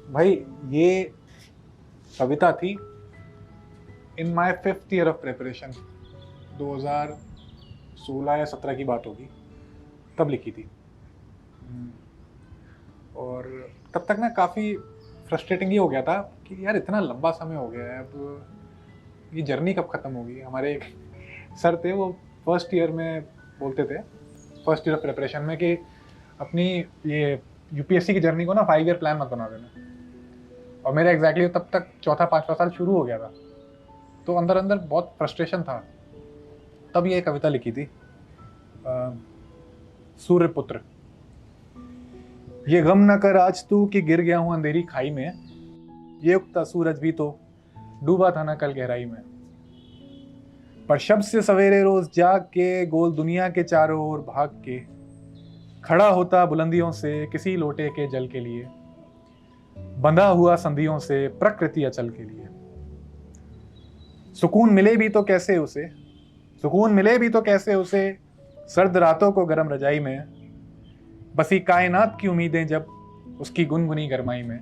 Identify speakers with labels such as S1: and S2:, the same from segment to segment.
S1: भाई ये कविता थी in my 5th year of preparation, 2016 या 17 की बात होगी, तब लिखी थी। और तब तक ना काफ़ी फ्रस्ट्रेटिंग ही हो गया था कि यार इतना लंबा समय हो गया है, अब ये जर्नी कब ख़त्म होगी। हमारे एक सर थे, वो फर्स्ट ईयर में बोलते थे, फर्स्ट ईयर ऑफ प्रिपरेशन में, कि अपनी ये यूपीएससी की जर्नी को ना 5 ईयर प्लान मत बना देना। और मेरा एग्जैक्टली तब तक चौथा पाँचवा साल शुरू हो गया था, तो अंदर अंदर बहुत फ्रस्ट्रेशन था। तब ये कविता लिखी थी, सूर्यपुत्र। ये गम न कर आज तू कि गिर गया हूं अंधेरी खाई में, ये उगता सूरज भी तो डूबा था ना कल गहराई में। पर शब से सवेरे रोज जाग के गोल दुनिया के चारों ओर भाग के खड़ा होता बुलंदियों से किसी लोटे के जल के लिए, बंधा हुआ संधियों से प्रकृति अचल के लिए। सुकून मिले भी तो कैसे उसे, सुकून मिले भी तो कैसे उसे, सर्द रातों को गर्म रजाई में, बसी कायनात की उम्मीदें जब उसकी गुनगुनी गरमाई में।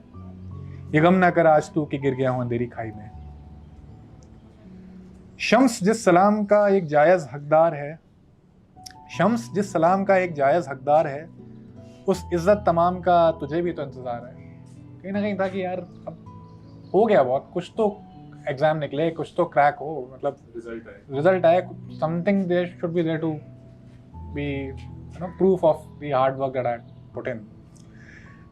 S1: ये गम ना कर आज तू कि गिर गया हूं अंधेरी खाई में। शम्स जिस सलाम का एक जायज हकदार है, शम्स जिस सलाम का एक जायज हकदार है, उस इज्जत तमाम का तुझे भी तो इंतजार है। कहीं ना कहीं था कि यार अब हो गया बहुत, कुछ तो एग्जाम निकले, कुछ तो क्रैक हो, मतलब रिजल्ट आए, something there should be there to be proof of the hard work that I put in.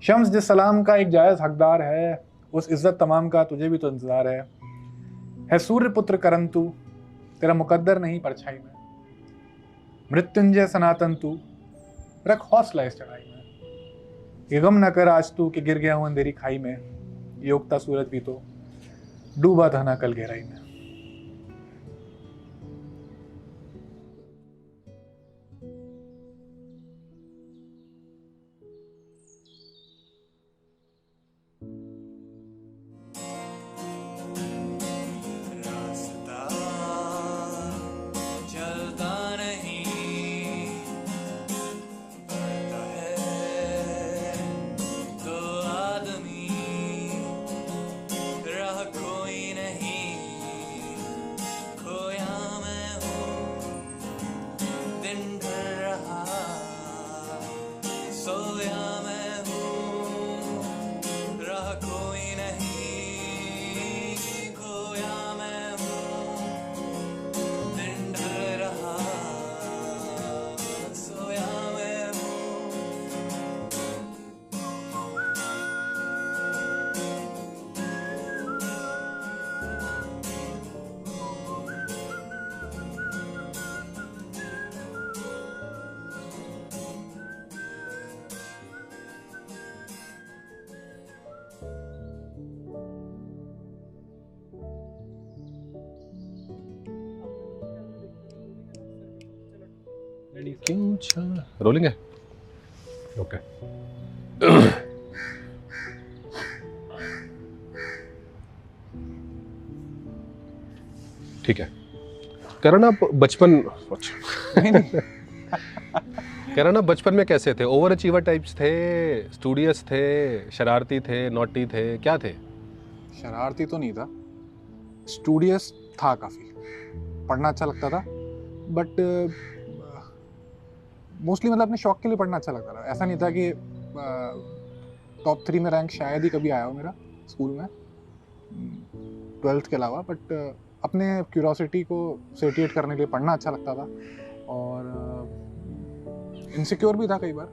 S1: शम्स जिस सलाम का एक जायज हकदार है, उस इज्जत तमाम का तुझे भी तो इंतजार है सूर्य पुत्र करन तू, तेरा मुकद्दर नहीं परछाई में। मृत्युंजय सनातन तू, रख हौसला इस चढ़ाई में। ये गम न कर आज तू कि गिर गया हूं अंधेरी खाई में, ये उगता सूरज भी तो डूबा था ना कल गहराई में।
S2: रोलिंग है, ओके। ठीक है। करना बचपन, करना बचपन में कैसे थे? ओवर अचीवर टाइप्स थे, स्टूडियस थे, शरारती थे, नॉटी थे, क्या थे?
S1: शरारती तो नहीं था, स्टूडियस था काफ़ी, पढ़ना अच्छा लगता था, बट मोस्टली मतलब अपने शौक के लिए पढ़ना अच्छा लगता था। ऐसा नहीं था कि टॉप 3 में रैंक शायद ही कभी आया हो मेरा स्कूल में, 12th के अलावा, बट अपने क्यूरोसिटी को सेटिएट करने के लिए पढ़ना अच्छा लगता था। और इनसिक्योर भी था कई बार।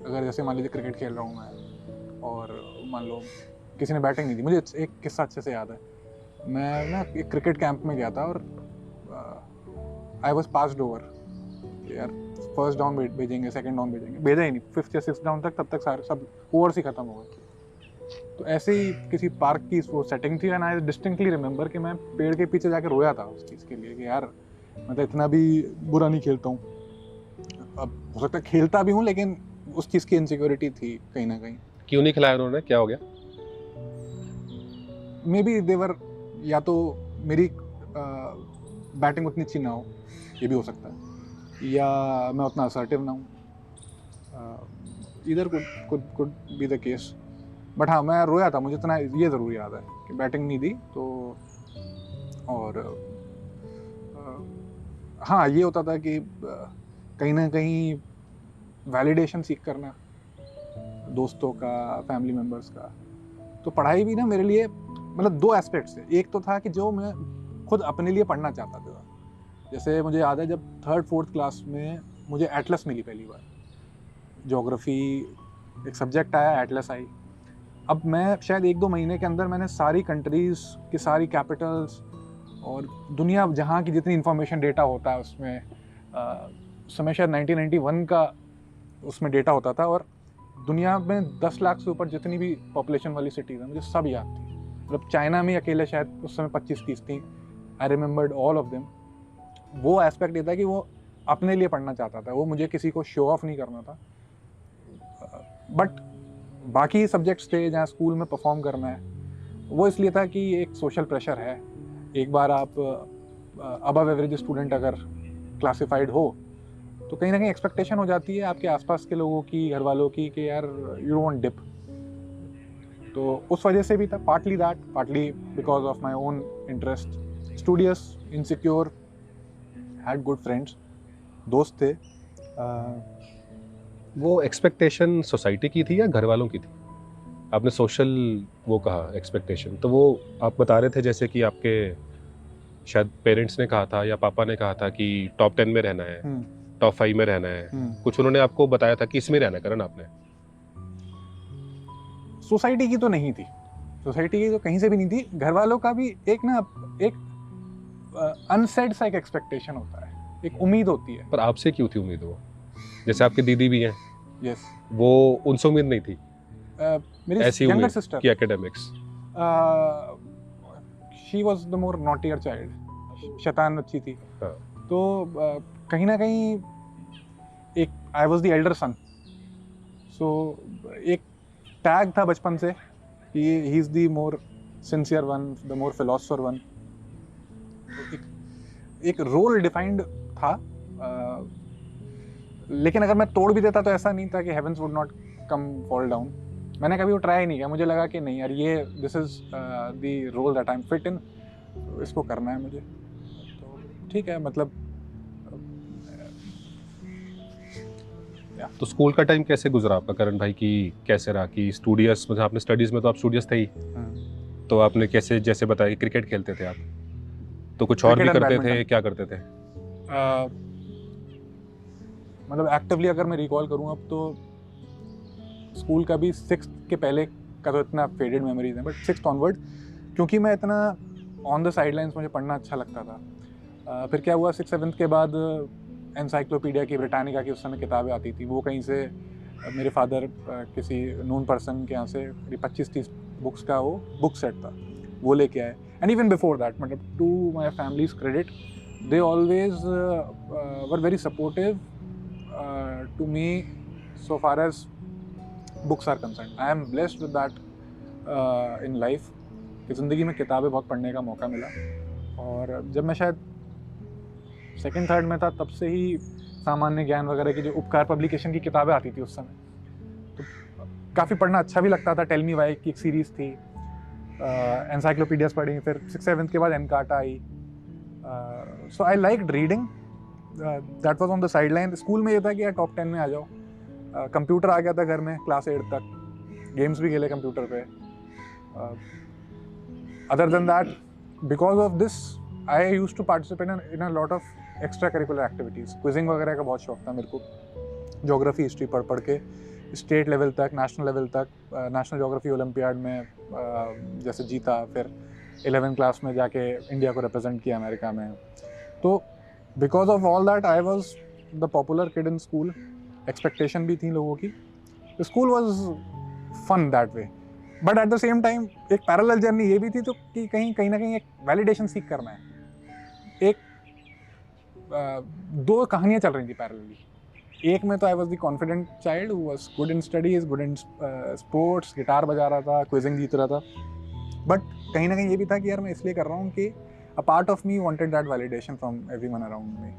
S1: अगर जैसे मान लीजिए क्रिकेट खेल रहा हूँ मैं और मान लो किसी ने बैटिंग नहीं दी, मुझे एक किस्सा अच्छे से याद है। मैं ना एक क्रिकेट कैंप में गया था और आई वॉज पास्ड ओवर, यार फर्स्ट डाउन भेजेंगे, सेकंड डाउन भेजेंगे, भेजा ही नहीं, 5th या 6th डाउन तक, तब तक सारे सब ओवर्स ही खत्म हो गए। तो ऐसे ही किसी पार्क की वो सेटिंग थी, एंड आई डिस्टिंक्टली रिमेंबर कि मैं पेड़ के पीछे जाके रोया था उस चीज़ के लिए कि यार मैं तो इतना भी बुरा नहीं खेलता हूँ। अब हो सकता है खेलता भी हूँ, लेकिन उस चीज़ की इनसिक्योरिटी थी कहीं ना कहीं।
S2: क्यों नहीं खिलाया उन्होंने, क्या हो गया?
S1: मे बी देवर, या तो मेरी बैटिंग उतनी अच्छी ना हो, ये भी हो सकता है, या मैं उतना असर्टिव ना हूँ, इधर could be the case, but हाँ मैं रोया था, मुझे इतना ये ज़रूर याद है कि बैटिंग नहीं दी तो। और हाँ ये होता था कि कहीं ना कहीं वैलिडेशन सीख करना दोस्तों का, फैमिली मेम्बर्स का। तो पढ़ाई भी ना मेरे लिए मतलब दो एस्पेक्ट से, एक तो था कि जो मैं खुद अपने लिए पढ़ना चाहता था। जैसे मुझे याद है जब 3rd-4th क्लास में मुझे एटलस मिली पहली बार, ज्योग्राफी एक सब्जेक्ट आया, एटलस आई। अब मैं शायद 1-2 महीने के अंदर मैंने सारी कंट्रीज़ की सारी कैपिटल्स और दुनिया जहाँ की जितनी इंफॉर्मेशन डेटा होता है उसमें, उस समय शायद 1991 का उसमें डेटा होता था, और दुनिया में 10 लाख से ऊपर जितनी भी पॉपुलेशन वाली सिटीज़ हैं मुझे सब याद थी। मतलब चाइना में अकेले शायद उस समय 25-30 थी, I remembered all of them. वो एस्पेक्ट ये था कि वो अपने लिए पढ़ना चाहता था, वो मुझे किसी को शो ऑफ नहीं करना था। बट बाकी सब्जेक्ट्स थे जहाँ स्कूल में परफॉर्म करना है, वो इसलिए था कि एक सोशल प्रेशर है। एक बार आप अबव एवरेज स्टूडेंट अगर क्लासिफाइड हो तो कहीं ना कहीं एक्सपेक्टेशन हो जाती है आपके आसपास के लोगों की, घर वालों की, कि यार यू डोंट डिप। तो उस वजह से भी था, partly that, partly because of my own interest, studious, insecure, had good friends, दोस्त थे।
S2: वो एक्सपेक्टेशन सोसाइटी की थी या घर वालों की थी? आपने सोशल वो कहा एक्सपेक्टेशन, तो वो आप बता रहे थे जैसे कि आपके शायद पेरेंट्स ने कहा था या पापा ने कहा था कि टॉप 10 में रहना है, टॉप 5 में रहना है, कुछ उन्होंने आपको बताया था कि इसमें रहना है करण आपने?
S1: सोसाइटी की तो नहीं थी, सोसाइटी की तो कहीं से भी नहीं थी। घर वालों का भी एक ना एक अनसेड सा एक एक्सपेक्टेशन होता है, एक उम्मीद होती है।
S2: पर आपसे क्यों थी उम्मीद वो? जैसे आपकी दीदी भी हैं,
S1: यस,
S2: वो उनसे उम्मीद नहीं थी
S1: मेरी
S2: ऐसी
S1: यंगर
S2: उम्मीद
S1: सिस्टर,
S2: कि academics?
S1: She was the more naughtier child, शैतान बच्ची थी।
S2: हाँ।
S1: तो कहीं ना कहीं एक I was the elder son, so एक टैग था बचपन से कि he is the more sincere one, the more philosopher one. एक रोल डिफाइंड था। लेकिन अगर मैं तोड़ भी देता तो ऐसा नहीं था कि heavens would not come fall down. मैंने कभी वो ट्राई नहीं किया, मुझे लगा कि नहीं यार ये this is the role that I am fit in, इसको करना है मुझे, तो ठीक है। मतलब
S2: तो स्कूल का टाइम कैसे गुजरा आपका करण भाई, की कैसे रहा? कि स्टूडियस मतलब आपने स्टडीज में तो आप स्टूडियस थे ही, तो आपने कैसे, जैसे बताया क्रिकेट खेलते थे आप, तो कुछ और भी करते थे, क्या करते थे?
S1: मतलब एक्टिवली अगर मैं रिकॉल करूँ अब तो स्कूल का भी 6th के पहले का तो इतना फेडेड मेमोरीज हैं, बट 6th ऑनवर्ड क्योंकि मैं इतना ऑन द साइडलाइंस मुझे पढ़ना अच्छा लगता था। फिर क्या हुआ 6th-7th के बाद एनसाइक्लोपीडिया की, ब्रिटानिका की उस समय किताबें आती थी, वो कहीं से मेरे फादर किसी नोन पर्सन के यहाँ से 25-30 बुक्स का वो बुक सेट था, वो लेके आए। एंड इवन बिफोर दैट, मतलब to my families credit, they always were very supportive to me so far as books are concerned. I am blessed with that in life कि ज़िंदगी में किताबें बहुत पढ़ने का मौका मिला। और जब मैं शायद 2nd-3rd में था तब से ही सामान्य ज्ञान वगैरह की जो उपकार पब्लिकेशन की किताबें आती थी उस समय, तो काफ़ी पढ़ना अच्छा भी लगता था। टेल मी वाई की एक सीरीज़ थी, एनसाइक्लोपीडियाज पढ़ी, फिर 6th-7th के बाद Encarta I. So I liked reading, that was on the side line. School में ये था कि यार टॉप 10 में आ जाओ। कंप्यूटर आ गया था घर में क्लास 8 तक, गेम्स भी खेले कंप्यूटर पे। Other than that, because of this I use to participate in a lot of extra curricular activities. Quizzing वगैरह का बहुत शौक था मेरे को, ज्योग्राफी हिस्ट्री पढ़ पढ़ के स्टेट लेवल तक, नेशनल लेवल तक, नेशनल ज्योग्राफी ओलंपियाड में जैसे जीता, फिर 11th क्लास में जाके इंडिया को रिप्रेजेंट किया अमेरिका में। तो because of all that I was the popular kid in school. Expectation भी थी लोगों की, school was fun that way. But at the same time एक पैरेलल जर्नी ये भी थी, तो कि कहीं ना कहीं एक वैलिडेशन सीख करना है। एक दो कहानियाँ चल रही थी पैरेलली। एक में तो I was the confident child who was good in studies, good in sports, guitar बजा रहा था, क्विजिंग जीत रहा था। बट कहीं ना कहीं ये भी था कि यार मैं इसलिए कर रहा हूँ कि a part of me wanted that validation from everyone around me.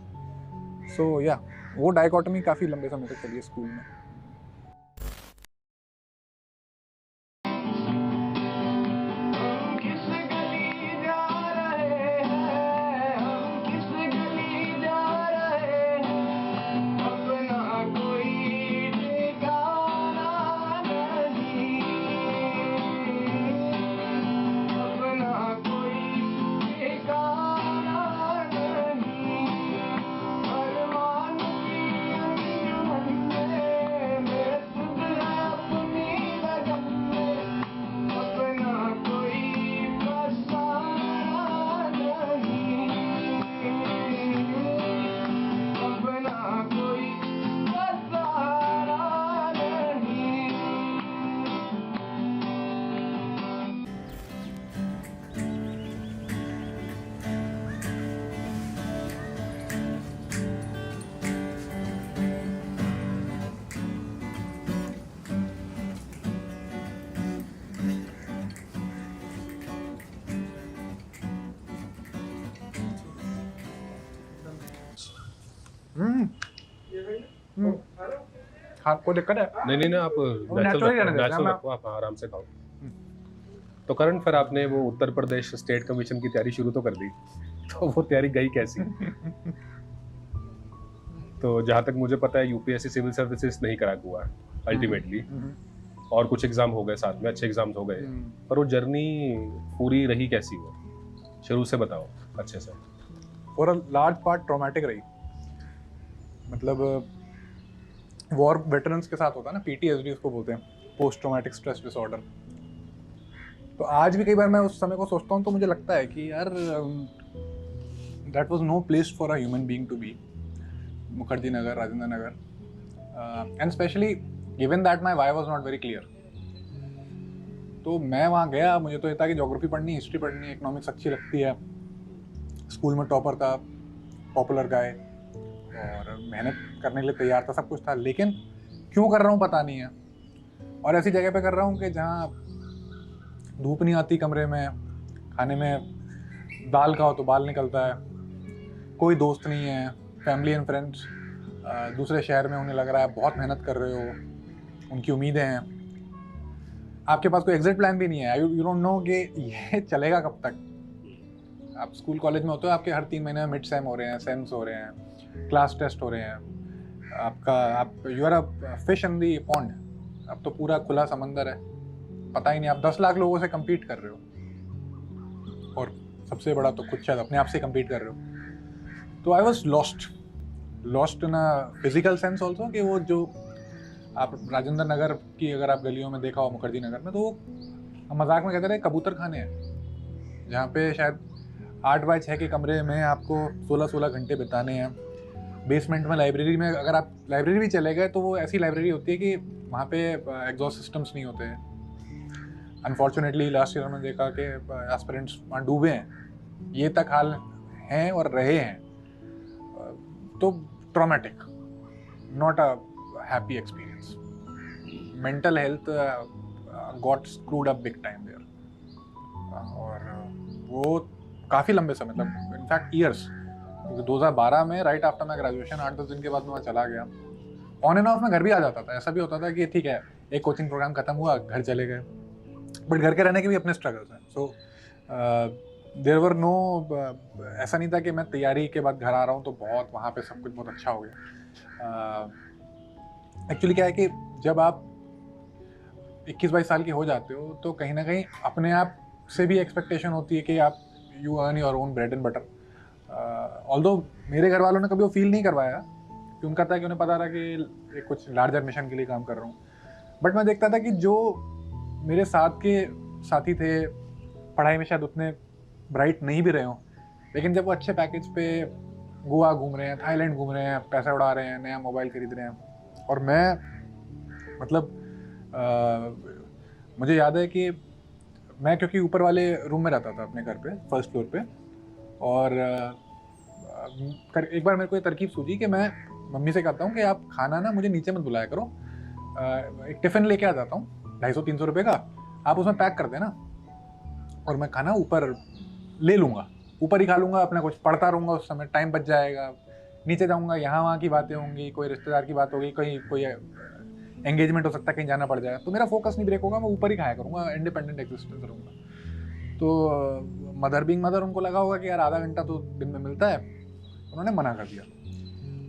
S1: So या वो डायकोटमी काफ़ी लंबे समय तक चली है स्कूल में। हाँ, कोई दिक्कत है?
S2: नहीं ना, आप
S1: naturally रहने देते हैं,
S2: नेचुरल
S1: मैं-
S2: रखो, आप आराम से खाओ। तो करण, फिर आपने वो उत्तर प्रदेश स्टेट कमीशन की तैयारी शुरू तो कर दी, तो वो तैयारी गई कैसी? तो जहाँ तक मुझे पता है यूपीएससी सिविल सर्विसेज नहीं क्रैक हुआ अल्टीमेटली, और कुछ एग्जाम हो गए साथ में, अच्छे एग्जाम्स हो गए, पर वो जर्नी पूरी रही कैसी? वो शुरू से बताओ अच्छे से।
S1: For a large part traumatic रही। मतलब वॉर वेटरन्स के साथ होता है ना, पीटीएसडी उसको बोलते हैं, पोस्ट ट्रॉमेटिक स्ट्रेस डिसऑर्डर। तो आज भी कई बार मैं उस समय को सोचता हूँ तो मुझे लगता है कि यार that was no place for a human being to be. Mukherjee Nagar, Rajendra Nagar, and specially given that my why was not very clear. तो मैं वहाँ गया, मुझे तो ये था कि ज्योग्राफी पढ़नी, हिस्ट्री पढ़नी, इकोनॉमिक्स अच्छी लगती है, स्कूल में टॉपर था, पॉपुलर गाय, और मेहनत करने के लिए तैयार था, सब कुछ था, लेकिन क्यों कर रहा हूँ पता नहीं है। और ऐसी जगह पे कर रहा हूँ कि जहाँ धूप नहीं आती कमरे में, खाने में दाल खाओ तो बाल निकलता है, कोई दोस्त नहीं है, फैमिली एंड फ्रेंड्स दूसरे शहर में, उन्हें लग रहा है बहुत मेहनत कर रहे हो, उनकी उम्मीदें हैं, आपके पास कोई एग्जिट प्लान भी नहीं है, यू डोंट नो कि ये चलेगा कब तक। आप स्कूल कॉलेज में होते हो, आपके हर 3 महीने में मिड सेम हो रहे हैं, सेम्स हो रहे हैं, क्लास टेस्ट हो रहे हैं, आप you are a fish in the pond, अब तो पूरा खुला समंदर है, पता ही नहीं, आप 10 लाख लोगों से compete कर रहे हो, और सबसे बड़ा तो खुद शायद अपने आप से compete कर रहे हो। तो I was lost in a physical sense also, कि वो जो आप राजेंद्र नगर की अगर आप गलियों में देखा हो, मुखर्जी नगर में, तो वो मजाक में कहते रहे कबूतर खाने हैं, जहाँ पे शायद 8x6 के कमरे में आपको 16-16 घंटे बिताने हैं। बेसमेंट में लाइब्रेरी में, अगर आप लाइब्रेरी भी चले गए तो वो ऐसी लाइब्रेरी होती है कि वहाँ पे एग्जॉस्ट सिस्टम्स नहीं होते हैं। अनफॉर्चुनेटली लास्ट ईयर हमने देखा कि एस्पिरेंट्स वहाँ डूबे हैं, ये तक हाल हैं और रहे हैं। तो traumatic, not a happy experience. Mental health got screwed up big time there, और वो काफ़ी लंबे समय, मतलब इनफैक्ट ईयर्स, क्योंकि 2012 में राइट आफ्टर माई ग्रेजुएशन 8-10 दिन के बाद मैं वहाँ चला गया। ऑन एंड ऑफ मैं घर भी आ जाता था, ऐसा भी होता था कि ठीक है एक कोचिंग प्रोग्राम खत्म हुआ, घर चले गए, बट घर के रहने के भी अपने स्ट्रगल्स हैं। सो देयर वर नो, ऐसा नहीं था कि मैं तैयारी के बाद घर आ रहा हूँ तो बहुत वहाँ पे सब कुछ बहुत अच्छा हो गया। एक्चुअली क्या है कि जब आप 21-22 साल के हो जाते हो तो कहीं ना कहीं अपने आप से भी एक्सपेक्टेशन होती है कि आप you earn your own bread and butter. Although मेरे घर वालों ने कभी वो फील नहीं करवाया, कि उनका था कि उन्हें पता था कि एक कुछ लार्जर मिशन के लिए काम कर रहा हूँ, बट मैं देखता था कि जो मेरे साथ के साथी थे पढ़ाई में शायद उतने ब्राइट नहीं भी रहे हों, लेकिन जब वो अच्छे पैकेज पे गोवा घूम रहे हैं, थाईलैंड घूम रहे हैं, पैसा उड़ा रहे हैं, नया मोबाइल खरीद रहे हैं, और मैं मतलब मुझे याद है कि मैं क्योंकि ऊपर वाले रूम में रहता था अपने घर पे, फर्स्ट फ्लोर पे, और एक बार मेरे को ये तरकीब सूझी कि मैं मम्मी से कहता हूँ कि आप खाना ना मुझे नीचे मत बुलाया करो, एक टिफ़िन लेके आ जाता हूँ 250-300 रुपये का, आप उसमें पैक कर देना और मैं खाना ऊपर ले लूँगा, ऊपर ही खा लूँगा, अपना कुछ पढ़ता रहूँगा, उस समय टाइम बच जाएगा, नीचे जाऊँगा यहाँ वहाँ की बातें होंगी, कोई रिश्तेदार की बात होगी, कोई एंगेजमेंट हो सकता है, कहीं जाना पड़ जाएगा, तो मेरा फोकस नहीं ब्रेक होगा, मैं ऊपर ही खाया करूँगा, इंडिपेंडेंट एग्जिस्टेंस रहूँगा। तो मदर बीइंग मदर, उनको लगा होगा कि यार आधा घंटा तो दिन में मिलता है, उन्होंने मना कर दिया।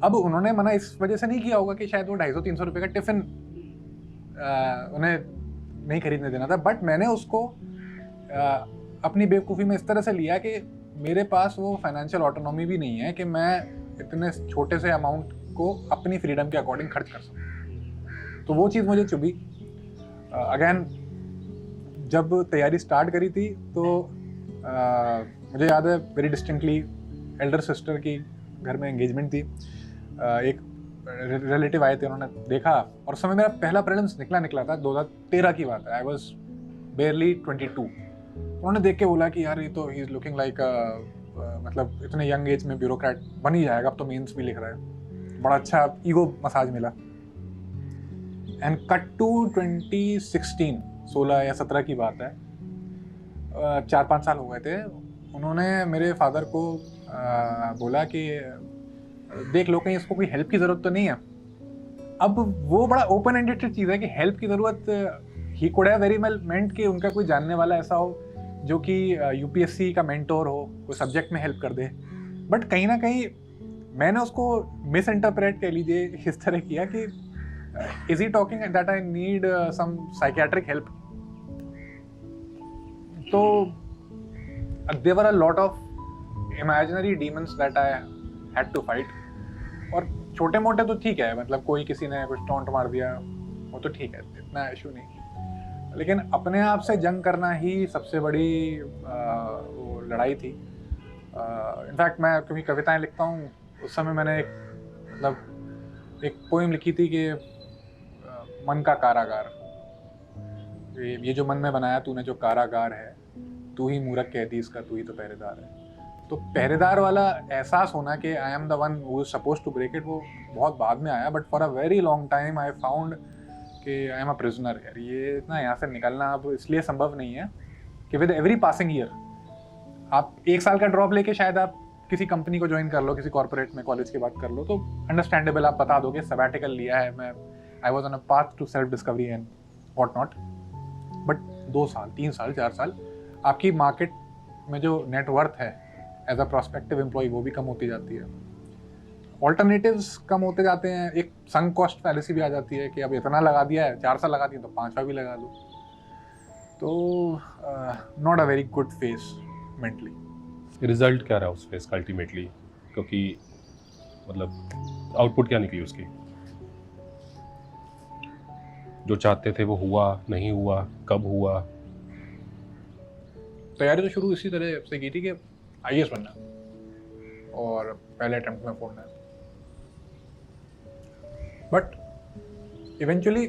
S1: अब उन्होंने मना इस वजह से नहीं किया होगा कि शायद वो 250-300 रुपये का टिफ़िन उन्हें नहीं खरीदने देना था, बट मैंने उसको अपनी बेवकूफ़ी में इस तरह से लिया कि मेरे पास वो फाइनेंशियल ऑटोनॉमी भी नहीं है कि मैं इतने छोटे से अमाउंट को अपनी फ्रीडम के अकॉर्डिंग खर्च कर सकूँ। तो वो चीज़ मुझे चुभी। अगेन जब तैयारी स्टार्ट करी थी तो मुझे याद है वेरी डिस्टिंक्टली, एल्डर सिस्टर की घर में एंगेजमेंट थी, एक रिलेटिव आए थे, उन्होंने देखा, और उस समय मेरा पहला प्रीलिम्स निकला था, 2013 की बात है, आई वॉज बेयरली 22। उन्होंने देख के बोला कि यार ये तो ही इज़ लुकिंग लाइक मतलब इतने यंग एज में ब्यूरोक्रेट बन ही जाएगा, अब तो मेंस भी लिख रहा है, बड़ा अच्छा ईगो मसाज मिला। एंड कट टू 2016, 16 या 17 की बात है, 4-5 साल हो गए थे, उन्होंने मेरे फादर को बोला कि देख लो कहीं इसको कोई हेल्प की ज़रूरत तो नहीं है। अब वो बड़ा ओपन एंडेड चीज़ है कि हेल्प की ज़रूरत he could have very well meant कि उनका कोई जानने वाला ऐसा हो जो कि यूपीएससी का मेंटोर हो, कोई सब्जेक्ट में हेल्प कर दे। बट कहीं ना कहीं मैंने उसको मिस इंटरप्रेट कह लीजिए इस तरह किया कि is he talking that I need some psychiatric help. तो there were a lot of imaginary demons that I had to fight. और छोटे मोटे तो ठीक है, मतलब कोई किसी ने कुछ टॉन्ट मार दिया वो तो ठीक है, इतना इशू नहीं। लेकिन अपने आप से जंग करना ही सबसे बड़ी वो लड़ाई थी। इनफैक्ट मैं कभी कविताएं लिखता हूँ, उस समय मैंने एक पोइम लिखी थी कि मन का कारागार, ये जो मन में बनाया तूने जो कारागार है, तू ही मूरख कैदी इसका, तू ही तो पहरेदार है। तो पहरेदार वाला एहसास होना कि I am the one who is suppose to break it, वो बहुत बाद में आया। But for a very long time I found कि आई एम अ प्रिजनर। यार ये इतना यहाँ से निकलना अब इसलिए संभव नहीं है कि विद एवरी पासिंग ईयर आप 1 साल का ड्रॉप लेके शायद आप किसी कंपनी को ज्वाइन कर लो, किसी कॉर्पोरेट में कॉलेज की बात कर लो तो अंडरस्टैंडेबल, आप बता दोगे सबैटिकल लिया है, मैं I was on a path to self discovery and what not. But 2 साल 3 साल 4 साल आपकी मार्केट में जो नेटवर्थ है एज अ प्रोस्पेक्टिव एम्प्लॉय वो भी कम होती जाती है, ऑल्टरनेटिव्स कम होते जाते हैं, एक संक कॉस्ट फैलेसी भी आ जाती है कि अब इतना लगा दिया है, 4 साल लगा दिए तो 5वां भी लगा लो। तो not a very good face mentally.
S2: Result क्या रहा उस फेस का अल्टीमेटली, क्योंकि मतलब आउटपुट क्या निकली उसकी? जो चाहते थे वो हुआ नहीं हुआ, कब हुआ?
S1: तैयारी तो शुरू इसी तरह से की थी कि आईएएस बनना और पहले अटेम्प्ट में फोड़ना है। But eventually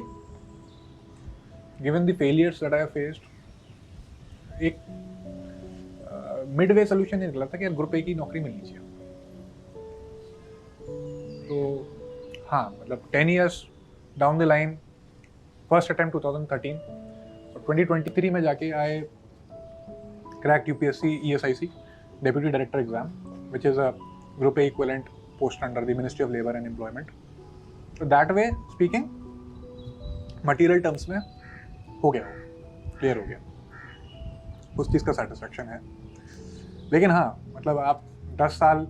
S1: given the failures that I have faced, एक मिडवे सोल्यूशन निकला था कि यार ग्रुप ए की नौकरी मिलनी चाहिए। तो हाँ, मतलब 10 years down the line, first attempt 2013 और 2023 में जाके I cracked UPSC ESIC deputy director exam, which is a group A equivalent post under the ministry of labour and employment. तो that way speaking material terms में हो गया, हो clear हो गया, उस चीज़ का सेटिस्फेक्शन है। लेकिन हाँ, मतलब आप 10 साल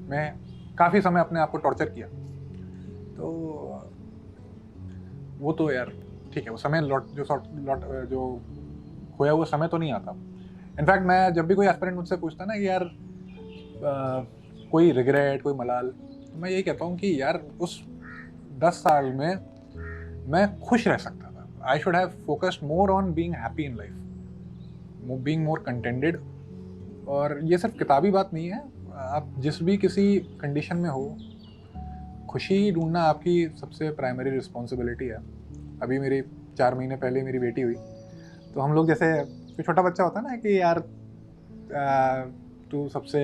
S1: में काफ़ी समय अपने आप को टॉर्चर किया, तो वो तो यार ठीक है, वो समय जो खोया वो समय तो नहीं आता। इनफैक्ट मैं जब भी कोई एस्पिरेंट मुझसे पूछता ना कि यार कोई रिग्रेट, कोई मलाल, तो मैं यही कहता हूँ कि यार उस 10 साल में मैं खुश रह सकता था। I should have focused more on being happy in life, being more contented. और ये सिर्फ किताबी बात नहीं है, आप जिस भी किसी कंडीशन में हो, खुशी ढूंढना आपकी सबसे प्राइमरी रिस्पॉन्सिबिलिटी है। अभी मेरी 4 महीने पहले मेरी बेटी हुई, तो हम लोग जैसे कोई छोटा बच्चा होता है ना कि यार तू सबसे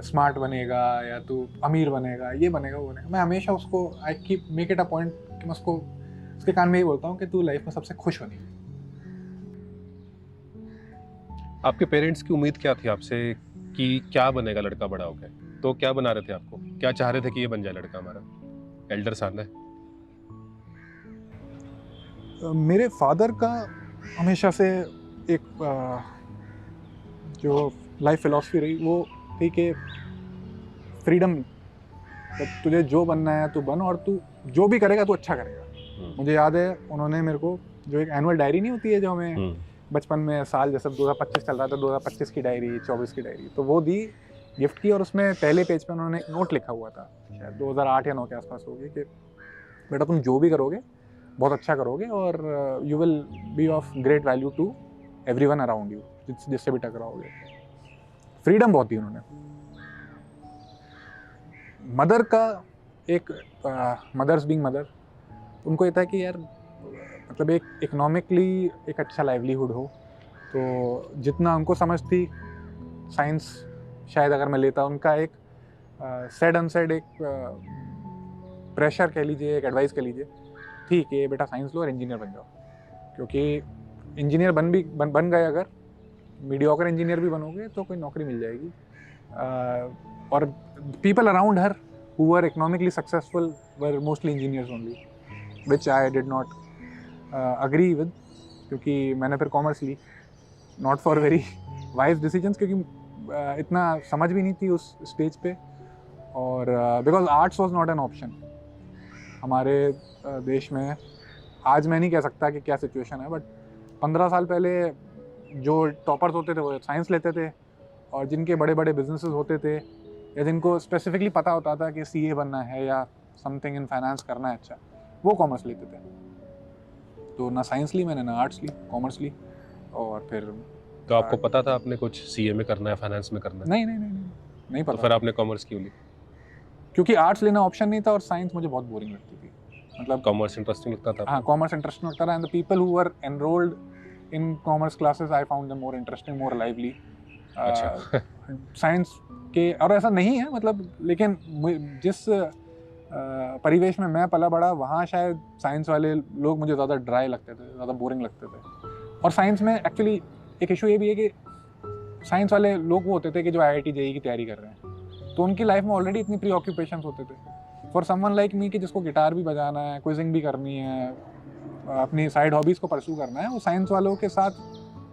S1: स्मार्ट बनेगा या तू अमीर बनेगा, ये बनेगा वो बनेगा, मैं हमेशा उसको I keep make it a point कि मैं उसको उसके कान में ही बोलता हूँ कि तू लाइफ में सबसे खुश होनी।
S2: आपके पेरेंट्स की उम्मीद क्या थी आपसे कि क्या बनेगा लड़का बड़ा होकर? तो क्या बना रहे थे आपको? क्या चाह रहे थे कि ये बन जाए लड़का हमारा? एल्डर सन है।
S1: मेरे फादर का हमेशा से एक जो लाइफ फिलॉसफी रही वो थी कि फ्रीडम, तुझे जो बनना है तू बन और तू जो भी करेगा तू अच्छा करेगा। मुझे याद है उन्होंने मेरे को जो एक एनुअल डायरी नहीं होती है जो हमें बचपन में, साल जैसे 2025 चल रहा था, 2025 की डायरी, 24 की डायरी, तो वो दी गिफ्ट की। और उसमें पहले पेज पे उन्होंने एक नोट लिखा हुआ था, शायद 2008 या 9 के आसपास होगी, कि बेटा तुम जो भी करोगे बहुत अच्छा करोगे और you will be of great value to everyone around you, जिससे भी टकराओगे। फ्रीडम बहुत दी उन्होंने। मदर का एक मदर्स बीइंग मदर, उनको ये था कि यार मतलब एक इकोनॉमिकली एक अच्छा लाइवलीहुड हो, तो जितना उनको समझ थी साइंस शायद अगर मैं लेता, उनका एक सेड अनसेड एक प्रेशर कह लीजिए, एक एडवाइस कह लीजिए, ठीक है बेटा साइंस लो और इंजीनियर बन जाओ, क्योंकि इंजीनियर बन गए, अगर मीडियोकर इंजीनियर भी बनोगे तो कोई नौकरी मिल जाएगी। और people around her who were economically successful were mostly engineers only, which I did not agree with, क्योंकि मैंने फिर कॉमर्स ली, not for very wise decisions, क्योंकि इतना समझ भी नहीं थी उस स्टेज पे, और because arts was not an option हमारे देश में। आज मैं नहीं कह सकता कि क्या सिचुएशन है, बट 15 साल पहले जो टॉपर्स होते थे वो साइंस लेते थे, और जिनके बड़े बड़े बिजनेसेस होते थे, या जिनको स्पेसिफिकली पता होता था कि सीए बनना है या समथिंग इन फाइनेंस करना है, अच्छा, वो कॉमर्स लेते थे। तो ना साइंस ली मैंने, ना आर्ट्स ली, कॉमर्स ली। और फिर
S2: तो आपको पता था आपने कुछ सीए में करना है, फाइनेंस में करना है?
S1: नहीं
S2: तो
S1: पता।
S2: फिर आपने कॉमर्स क्यों ली?
S1: क्योंकि आर्ट्स लेना ऑप्शन नहीं था, और साइंस मुझे बहुत बोरिंग लगती थी। मतलब
S2: कॉमर्स इंटरेस्टिंग लगता था?
S1: हाँ, कॉमर्स इंटरेस्टिंग लगता था, and the people who were enrolled in commerce classes I found them more interesting, more lively.
S2: अच्छा।
S1: साइंस के, और ऐसा नहीं है मतलब, लेकिन जिस परिवेश में मैं पला बड़ा, वहाँ शायद साइंस वाले लोग मुझे ज़्यादा ड्राई लगते थे, ज़्यादा बोरिंग लगते थे। और साइंस में एक्चुअली एक इशू ये भी है कि साइंस वाले लोग वो होते थे कि जो IIT JEE की तैयारी कर रहे हैं, तो उनकी लाइफ में ऑलरेडी इतनी प्री ऑक्यूपेशंस होते थे। फॉर समवन लाइक मी कि जिसको गिटार भी बजाना है, क्विजिंग भी करनी है, अपनी साइड हॉबीज़ को परस्यू करना है, वो साइंस वालों के साथ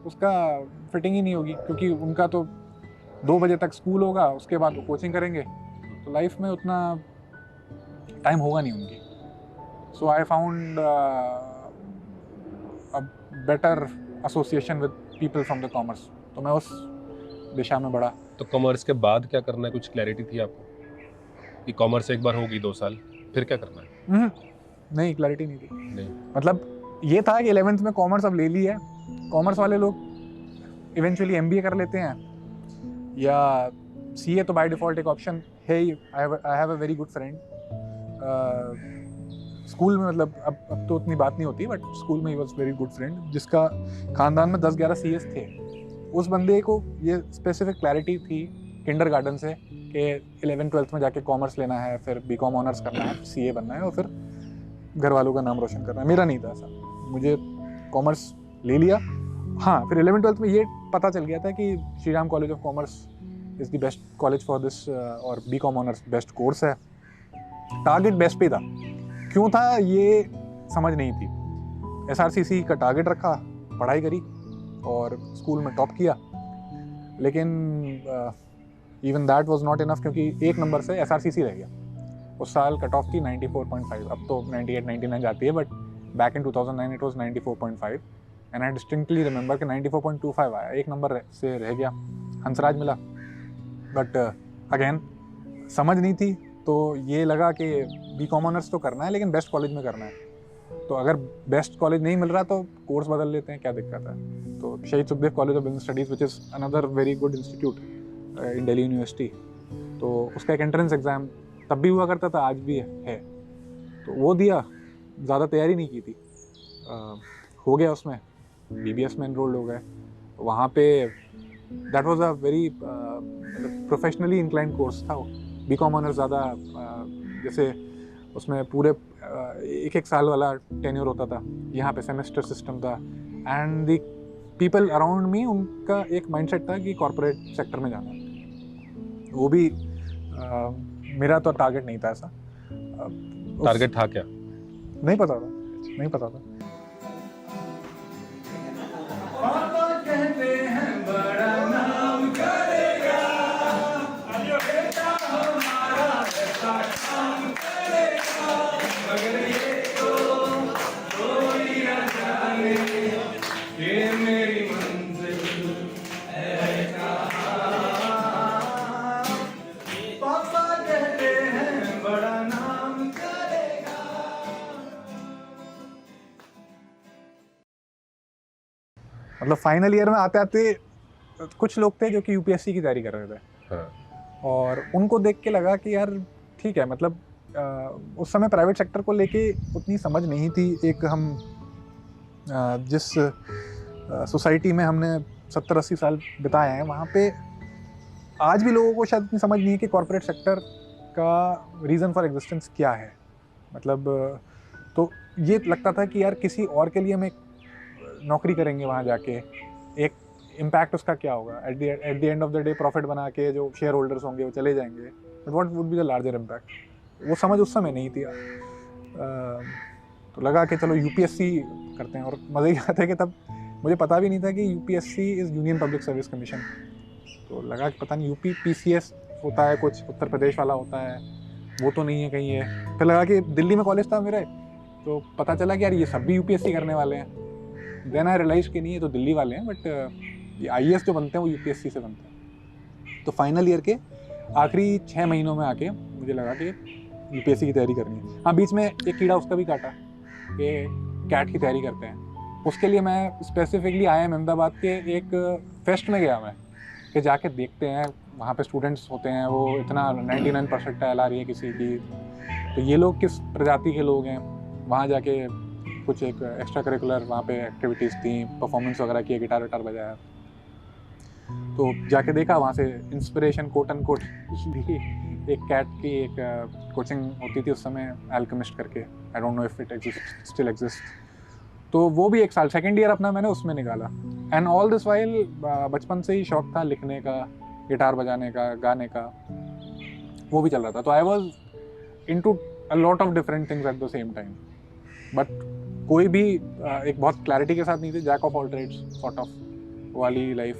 S1: उसका फिटिंग ही नहीं होगी, क्योंकि उनका तो 2 बजे तक स्कूल होगा, उसके बाद वो कोचिंग करेंगे, तो लाइफ में उतना टाइम होगा नहीं उनकी। So I found a better association with people from the commerce, तो मैं उस दिशा में बढ़ा।
S2: तो कॉमर्स के बाद क्या करना है, कुछ क्लैरिटी थी आपको कि कॉमर्स एक बार होगी 2 साल, फिर क्या करना है?
S1: नहीं, क्लैरिटी नहीं थी।
S2: नहीं।
S1: मतलब ये था कि 11th में कॉमर्स अब ले ली है, कॉमर्स वाले लोग इवेंचुअली MBA कर लेते हैं, या CA तो बाय डिफ़ॉल्ट एक ऑप्शन है ही। I have a very good friend, school में, मतलब अब तो उतनी बात नहीं होती, बट स्कूल में he was very good friend, जिसका ख़ानदान में 10-11 CS थे। उस बंदे को ये स्पेसिफिक क्लैरिटी थी किंडरगार्टन से कि 11th-12th में जाके कॉमर्स लेना है, फिर BCom ऑनर्स करना है, CA बनना है, और फिर घर वालों का नाम रोशन करना है। मेरा नहीं था ऐसा, मुझे कॉमर्स ले लिया। हाँ, फिर 11th-12th में ये पता चल गया था कि Shri Ram college of commerce is the best college for this, और BCom ऑनर्स बेस्ट कोर्स है। टारगेट बेस्ट पे था, क्यों था ये समझ नहीं थी। SRCC का टारगेट रखा, पढ़ाई करी, और स्कूल में टॉप किया, लेकिन even that was not enough, क्योंकि 1 नंबर से SRCC रह गया। उस साल कट ऑफ थी 94.5, अब तो 98-99 जाती है, but back in 2009 it was 94.5, and I distinctly remember कि 94.25 आया, 1 नंबर से रह गया, हंसराज मिला। बट अगेन समझ नहीं थी, तो ये लगा कि BCom ऑनर्स तो करना है, लेकिन बेस्ट कॉलेज में करना है। तो अगर बेस्ट कॉलेज नहीं मिल रहा तो कोर्स बदल लेते हैं, क्या दिक्कत है। तो शहीद Sukhdev college of business studies, which is another very good institute in Delhi university, तो उसका एक एंट्रेंस एग्ज़ाम तब भी हुआ करता था, आज भी है। तो वो दिया, ज़्यादा तैयारी नहीं की थी, हो गया उसमें, BBS में एनरोल्ड हो गए। वहाँ पे that was a very professionally inclined course था वो। BCom ऑनर्स ज़्यादा जैसे उसमें पूरे 1-1 साल वाला टेन्योर होता था, यहाँ पे सेमेस्टर सिस्टम था, and the people around me, उनका एक माइंडसेट था कि कॉर्पोरेट सेक्टर में जाना है। वो भी मेरा तो टारगेट नहीं था ऐसा।
S2: टारगेट था क्या?
S1: नहीं पता था। मतलब फाइनल ईयर में आते आते कुछ लोग थे जो कि UPSC की तैयारी कर रहे थे,
S2: हाँ।
S1: और उनको देख के लगा कि यार ठीक है, मतलब उस समय प्राइवेट सेक्टर को लेके उतनी समझ नहीं थी। एक हम जिस सोसाइटी में हमने 70-80 साल बिताए हैं, वहाँ पे आज भी लोगों को शायद इतनी समझ नहीं है कि कॉर्पोरेट सेक्टर का रीज़न फॉर एग्जिस्टेंस क्या है। मतलब तो ये लगता था कि यार किसी और के लिए हम एक नौकरी करेंगे वहाँ जाके, इम्पैक्ट उसका क्या होगा? At the end of the day profit बना के जो शेयर होल्डर्स होंगे वो चले जाएंगे, but what would be the larger impact? वो समझ उस समय नहीं थी। तो लगा कि चलो यूपीएससी करते हैं। और मज़े की बात है कि तब मुझे पता भी नहीं था कि UPSC is union public service commission. तो लगा कि पता नहीं यूपी पीसीएस होता है कुछ, उत्तर प्रदेश वाला होता है, वो तो नहीं है कहीं है। फिर लगा कि दिल्ली में कॉलेज था मेरे, तो पता चला कि यार ये सब भी यूपीएससी करने वाले हैं। देन आई रियलाइज कि नहीं ये तो दिल्ली वाले हैं, बट ये आईएएस जो बनते हैं वो यूपीएससी से बनते हैं। तो फाइनल ईयर के आखिरी 6 महीनों में आके मुझे लगा कि यूपीएससी की तैयारी करनी है। हाँ, बीच में एक कीड़ा उसका भी काटा कि कैट की तैयारी करते हैं। उसके लिए मैं स्पेसिफिकली IIM अहमदाबाद के एक फेस्ट में गया मैं, कि जाके देखते हैं वहाँ पे स्टूडेंट्स होते हैं, वो इतना 99 परसेंटाइल आ रही है किसी की, तो ये लोग किस प्रजाति के लोग हैं। वहाँ जाके कुछ एक एक्स्ट्रा करिकुलर वहाँ पे एक्टिविटीज़ थी, परफॉर्मेंस वगैरह की, गिटार विटार बजाया। तो जाके देखा, वहाँ से इंस्पिरेशन कोट एंड कोट एक कैट की एक कोचिंग होती थी उस समय, अल्केमिस्ट करके, I don't know if it exist, still exist. तो वो भी 1 साल सेकेंड ईयर अपना मैंने उसमें निकाला। एंड ऑल दिस वाइल बचपन से ही शौक था लिखने का, गिटार बजाने का, गाने का, वो भी चल रहा था। तो I was into a lot of different things at the same time, but कोई भी एक बहुत क्लैरिटी के साथ नहीं थी। Jack of all trades sort of वाली लाइफ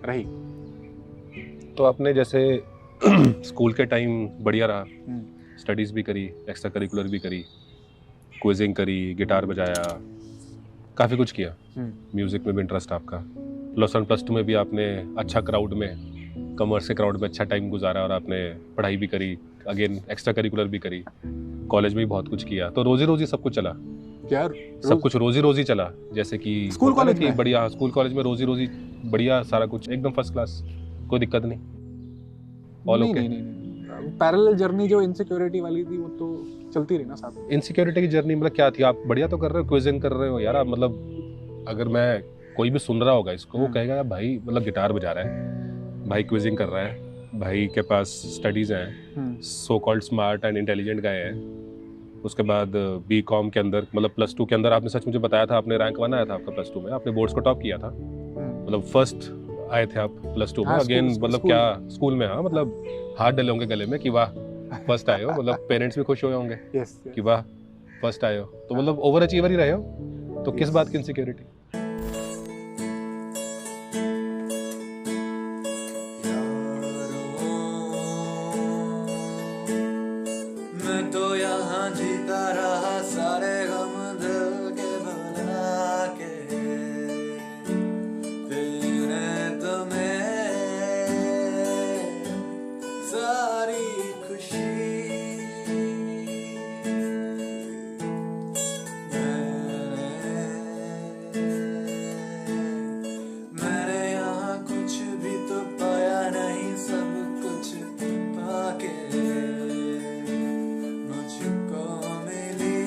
S1: रही।
S2: तो आपने जैसे स्कूल के टाइम बढ़िया रहा, स्टडीज़ भी करी, एक्स्ट्रा करिकुलर भी करी, क्विजिंग करी, गिटार बजाया, काफ़ी कुछ किया, म्यूज़िक में भी इंटरेस्ट आपका। +1 +2 में भी आपने अच्छा क्राउड में, कॉमर्स के क्राउड में अच्छा टाइम गुजारा, और आपने पढ़ाई भी करी, अगेन एक्स्ट्रा करिकुलर भी करी, कॉलेज में भी बहुत कुछ किया। तो रोजी रोजी सब कुछ चला,
S1: यार
S2: सब कुछ रोजी रोजी चला, जैसे कि
S1: स्कूल कॉलेज में
S2: बढ़िया, स्कूल कॉलेज में रोजी रोजी बढ़िया, सारा कुछ एकदम फर्स्ट क्लास, कोई दिक्कत नहीं?
S1: नहीं, okay? नहीं पैरेलल जर्नी जो इनसिक्योरिटी वाली थी वो तो चलती रही ना साथ।
S2: इनसिक्योरिटी की जर्नी मतलब क्या थी? आप बढ़िया तो कर रहे हो, क्विजिंग कर रहे हो यार, आप मतलब अगर मैं कोई भी सुन रहा होगा इसको, वो कहेगा भाई मतलब गिटार बजा रहा है भाई, क्विजिंग कर रहा है भाई, के पास स्टडीज़ हैं, so called smart and intelligent गाय है। उसके बाद बीकॉम के अंदर, मतलब +2 के अंदर आपने सच मुझे बताया था, आपने रैंक 1 आया था आपका +2 में, आपने बोर्ड्स को टॉप किया था, मतलब फर्स्ट आए थे आप +2 में। अगेन मतलब क्या स्कूल में, हाँ मतलब हाथ डले होंगे गले में कि वाह फर्स्ट आए हो, मतलब पेरेंट्स भी खुश हुए होंगे कि वाह फर्स्ट आए हो, तो मतलब ओवर अचीवर ही रहे हो। तो किस बात की इनसिक्योरिटी?
S3: मैं तो यहाँ जीता रहा सारे गम दिल के भुला के, तेरे तो मैं सारी खुशी मैंने यहाँ कुछ भी तो पाया नहीं, सब कुछ पाके मुझको मिली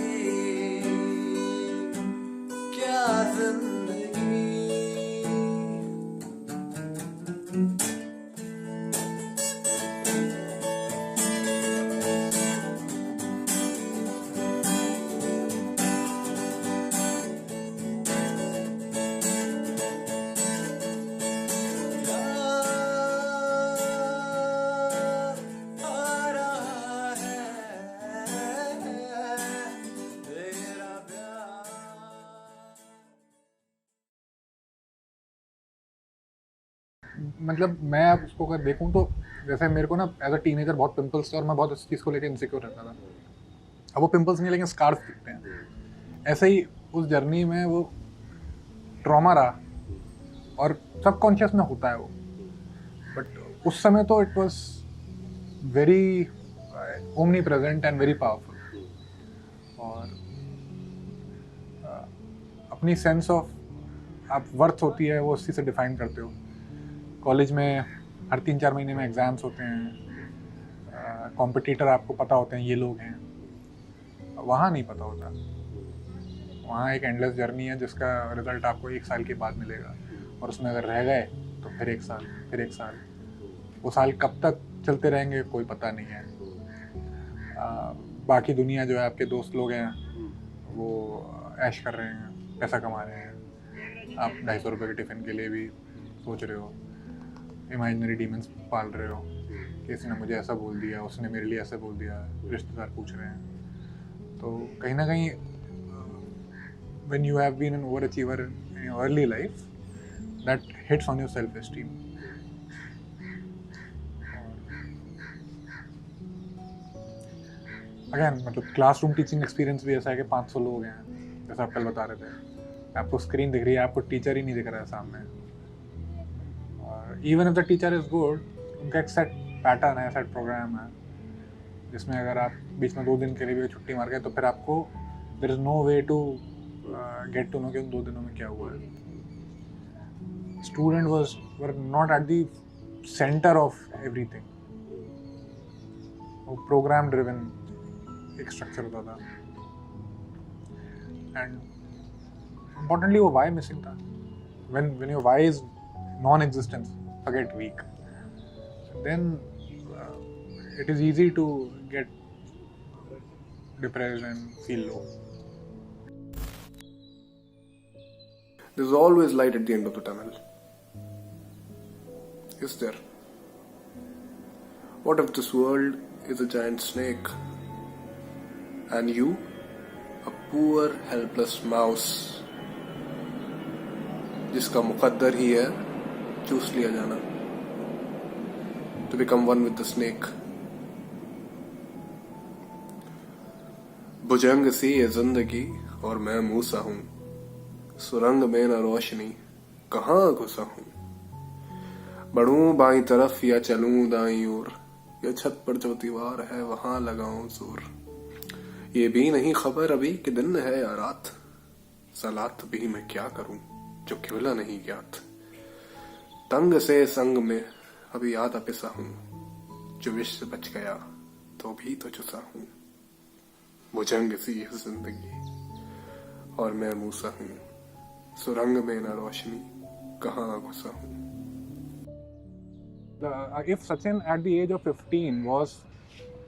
S3: क्या जिंदगी।
S1: मतलब मैं अब उसको अगर देखूं तो जैसे मेरे को ना एज अ टीनेजर बहुत पिंपल्स थे और मैं बहुत इस चीज़ को लेकर इनसिक्योर रहता था। अब वो पिंपल्स नहीं लेकिन स्कार्स दिखते हैं। ऐसे ही उस जर्नी में वो ट्रॉमा रहा और सबकॉन्शियस में होता है वो, बट उस समय तो it was very omni present and very powerful. और अपनी सेंस ऑफ आप वर्थ होती है वो उसी से डिफाइन करते हो। कॉलेज में हर 3-4 महीने में एग्ज़ाम्स होते हैं, कॉम्पिटिटर आपको पता होते हैं ये लोग हैं, वहाँ नहीं पता होता। वहाँ एक एंडलेस जर्नी है जिसका रिजल्ट आपको 1 साल के बाद मिलेगा, और उसमें अगर रह गए तो फिर 1 साल, फिर 1 साल, वो साल कब तक चलते रहेंगे कोई पता नहीं है। बाकी दुनिया जो है, आपके दोस्त लोग हैं वो ऐश कर रहे हैं, पैसा कमा रहे हैं, आप 250 रुपये के टिफ़िन के लिए भी सोच रहे हो, इमेजिनरी डीमंस पाल रहे हो, किसी ने मुझे ऐसा बोल दिया, उसने मेरे लिए ऐसा बोल दिया, रिश्तेदार पूछ रहे हैं। तो कहीं ना कहीं when you have been an overachiever in your early life, that hits on your self-esteem. Again मतलब क्लासरूम टीचिंग एक्सपीरियंस भी ऐसा है कि 500 लोग हैं, जैसा आप कल बता रहे थे, आपको स्क्रीन दिख रही है, आपको टीचर ही नहीं दिख रहा है सामने। और even if the teacher is good, उनका एक सेट पैटर्न है, सेट प्रोग्राम है, जिसमें अगर आप बीच में 2 दिन के लिए भी छुट्टी मार गए तो फिर आपको there is no way to get to know कि उन 2 दिनों में क्या हुआ है। Student were not at the centre of everything, वो प्रोग्राम ड्रिवन एक स्ट्रक्चर होता था। एंड इम्पोर्टेंटली वो वाई मिसिंग था। when your why is non-existence, forget weak, then it is easy to get depressed and feel low.
S4: There's always light at the end of the tunnel. Is there? What if this world is a giant snake and you, a poor helpless mouse, जिसका मुकद्दर ही है चूस लिया जाना, to become one with the snake. भुजंग सी है जिंदगी और मैं मूसा हूँ, सुरंग में न रोशनी कहाँ घुसा हूँ, बढ़ूं बाईं तरफ या चलूं दाईं ओर, या छत पर जो दीवार है वहां लगाऊं जोर, ये भी नहीं खबर अभी कि दिन है या रात, सलात भी मैं क्या करूं जो किबला नहीं ज्ञात, तंग से संग में अभी आधा पिसा हूं, जो विष से बच गया तो भी तो चुसा हूं, भुजंग सी है जिंदगी और मैं मूसा हूं, सुरंग में न रोशनी कहाँ घुसा हूं.
S1: If Sachin at the age of 15 was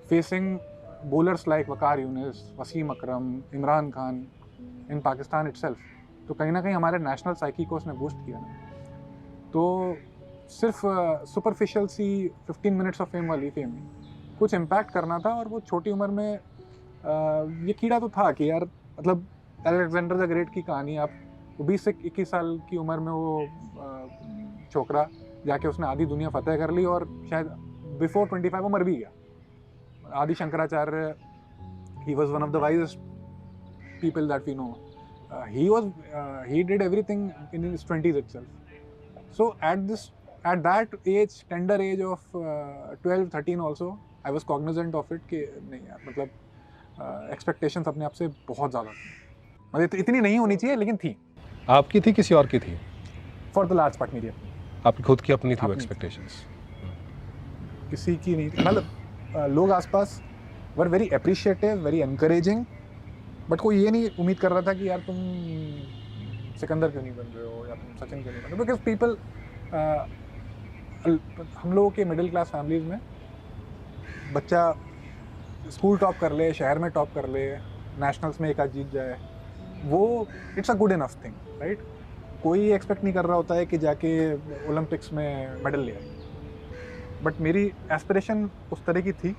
S1: facing bowlers like Waqar Younis, Wasim Akram, Imran Khan in Pakistan itself, तो कहीं ना कहीं हमारे नेशनल साइकी को उसने बूस्ट किया ना. तो सिर्फ सुपरफिशियल सी 15 मिनट्स ऑफ फेम वाली फेम नहीं, कुछ इम्पैक्ट करना था. और वो छोटी उम्र में ये कीड़ा तो था कि यार, मतलब अलेक्जेंडर द ग्रेट की कहानी, आप 20 से 21 साल की उम्र में वो छोकरा जाके उसने आधी दुनिया फतेह कर ली, और शायद बिफोर 25 वो मर भी गया. आदि Shankaracharya, he was one of the wisest people that we know. He did everything in his 20s itself. So at that age, tender age of 12, 13 also, I was cognizant of it कि नहीं यार, मतलब expectations अपने आप से बहुत ज़्यादा थी. मतलब इतनी नहीं होनी चाहिए, लेकिन थी.
S2: आपकी थी, किसी और की थी?
S1: For the large part मेरी अपनी.
S2: आपकी खुद की अपनी थी वो एक्सपेक्टेशंस?
S1: किसी की नहीं थी. मतलब लोग आसपास were very appreciative, very encouraging, but कोई ये नहीं उम्मीद कर रहा था कि यार तुम सिकंदर क्यों नहीं बन रहे हो या तुम सचिन क्यों नहीं बन रहे हो. बिकॉज पीपल, हम लोगों के मिडिल क्लास फैमिलीज में बच्चा स्कूल टॉप कर ले, शहर में टॉप कर ले, नेशनल्स में एक आध जीत जाए, वो it's a good enough thing, right. कोई एक्सपेक्ट नहीं कर रहा होता है कि जाके ओलंपिक्स में मेडल ले आए. बट मेरी एस्पिरेशन उस तरह की थी.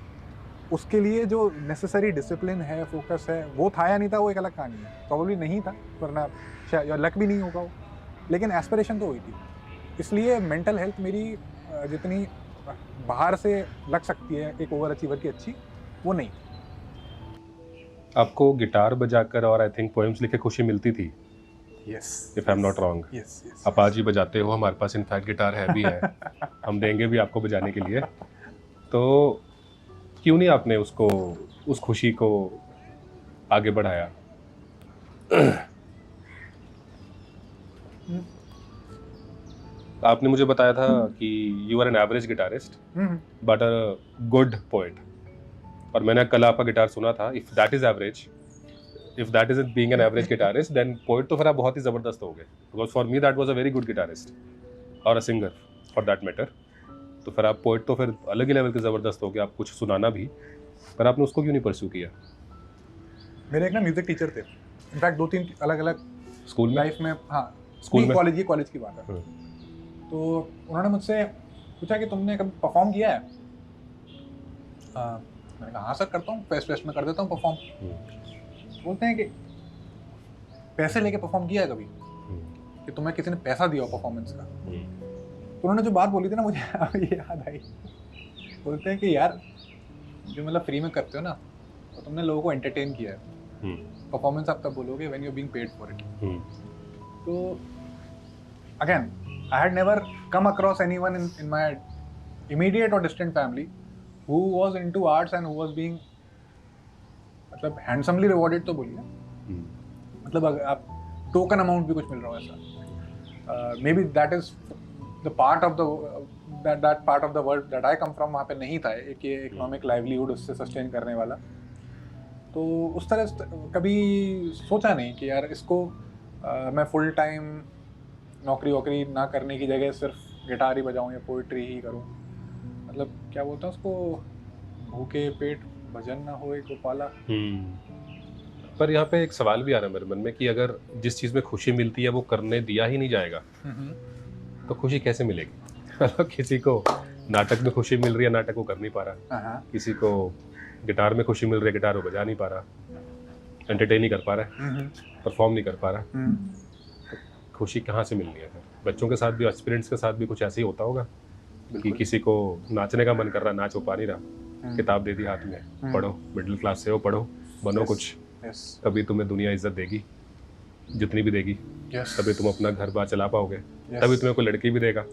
S1: उसके लिए जो नेसेसरी डिसिप्लिन है, फोकस है, वो था या नहीं था, वो एक अलग कहानी है. प्रॉब्ली नहीं था, वरना शायद लक भी नहीं होगा वो, लेकिन एस्पिरेशन तो हुई थी. इसलिए मेंटल हेल्थ मेरी जितनी बाहर से लग सकती है एक ओवर अचीवर की अच्छी, वो नहीं.
S2: आपको गिटार बजाकर और आई थिंक पोएम्स लिख के खुशी मिलती थी?
S1: Yes.
S2: If I'm not wrong.
S1: Yes.
S2: आप आज ही बजाते हो, हमारे पास इनफैक्ट गिटार है भी है, हम देंगे भी आपको बजाने के लिए. तो क्यों नहीं आपने उसको, उस खुशी को आगे बढ़ाया? आपने मुझे बताया था कि you are an average guitarist but a good poet, और मैंने कल आपका गिटार सुना था. If that is average, if that isn't being an average guitarist, then poet तो फिर आप बहुत ही ज़बरदस्त हो गए. Because for me that was a very good guitarist or a singer for that matter. तो फिर आप poet तो फिर अलग ही लेवल के ज़बरदस्त हो गए. आप कुछ सुनाना भी, पर आपने उसको क्यों नहीं परस्यू किया?
S1: मेरे एक ना म्यूजिक टीचर थे, इनफैक्ट 2-3 अलग अलग
S2: स्कूल में,
S1: लाइफ में. हाँ,
S2: स्कूल में,
S1: कॉलेज की बात है. तो उन्होंने मुझसे पूछा कि तुमने कभी परफॉर्म किया है? मैंने कहा हाँ सर करता हूँ, फेस्ट वेस्ट में कर देता हूँ परफॉर्म। बोलते हैं कि पैसे लेके परफॉर्म किया है कभी, कि तुम्हें किसी ने पैसा दिया हो परफॉर्मेंस का? तो उन्होंने जो बात बोली थी ना, मुझे ये याद आई। बोलते हैं कि यार जो मतलब फ्री में करते हो ना, तो तुमने लोगों को एंटरटेन किया है, परफॉर्मेंस आप तब बोलोगे when you are being paid for it. तो again I had never come across anyone in my immediate और distant family who was into arts and who was being मतलब handsomely rewarded तो बोलिए, मतलब अगर आप टोकन अमाउंट भी कुछ मिल रहा हो ऐसा, may be that is the part of the that part of the world that I come from, वहाँ पे नहीं था एक ये इकोनॉमिक लाइवलीहुड उससे सस्टेन करने वाला। तो उस तरह कभी सोचा नहीं कि यार इसको मैं फुल टाइम नौकरी वोकरी ना करने की जगह सिर्फ गिटार ही बजाऊँ या पोइट्री ही करूँ। मतलब क्या बोलते हैं उसको, भूखे पेट भजन ना होए गोपाला।
S2: पर यहाँ पे एक सवाल भी आ रहा है मेरे मन में कि अगर जिस चीज़ में खुशी मिलती है वो करने दिया ही नहीं जाएगा तो खुशी कैसे मिलेगी? किसी को नाटक में खुशी मिल रही है, नाटक को कर नहीं पा रहा, किसी को गिटार में खुशी मिल रही है, गिटार को बजा नहीं पा रहा, एंटरटेन नहीं कर पा रहा है, परफॉर्म नहीं कर पा रहा, तो खुशी कहाँ से मिलनी है? बच्चों के साथ भी, एस्पिरेंट्स के साथ भी कुछ ऐसे ही होता होगा कि किसी को नाचने का मन कर रहा, नाच हो पा नहीं रहा, किताब दे दी हाथ में, पढ़ो, मिडिल क्लास से हो, पढ़ो, बनो कुछ, तभी तुम्हें दुनिया इज्जत देगी, जितनी भी देगी, तभी तुम अपना घर बार चला पाओगे, तभी तुम्हें कोई लड़की भी देगा,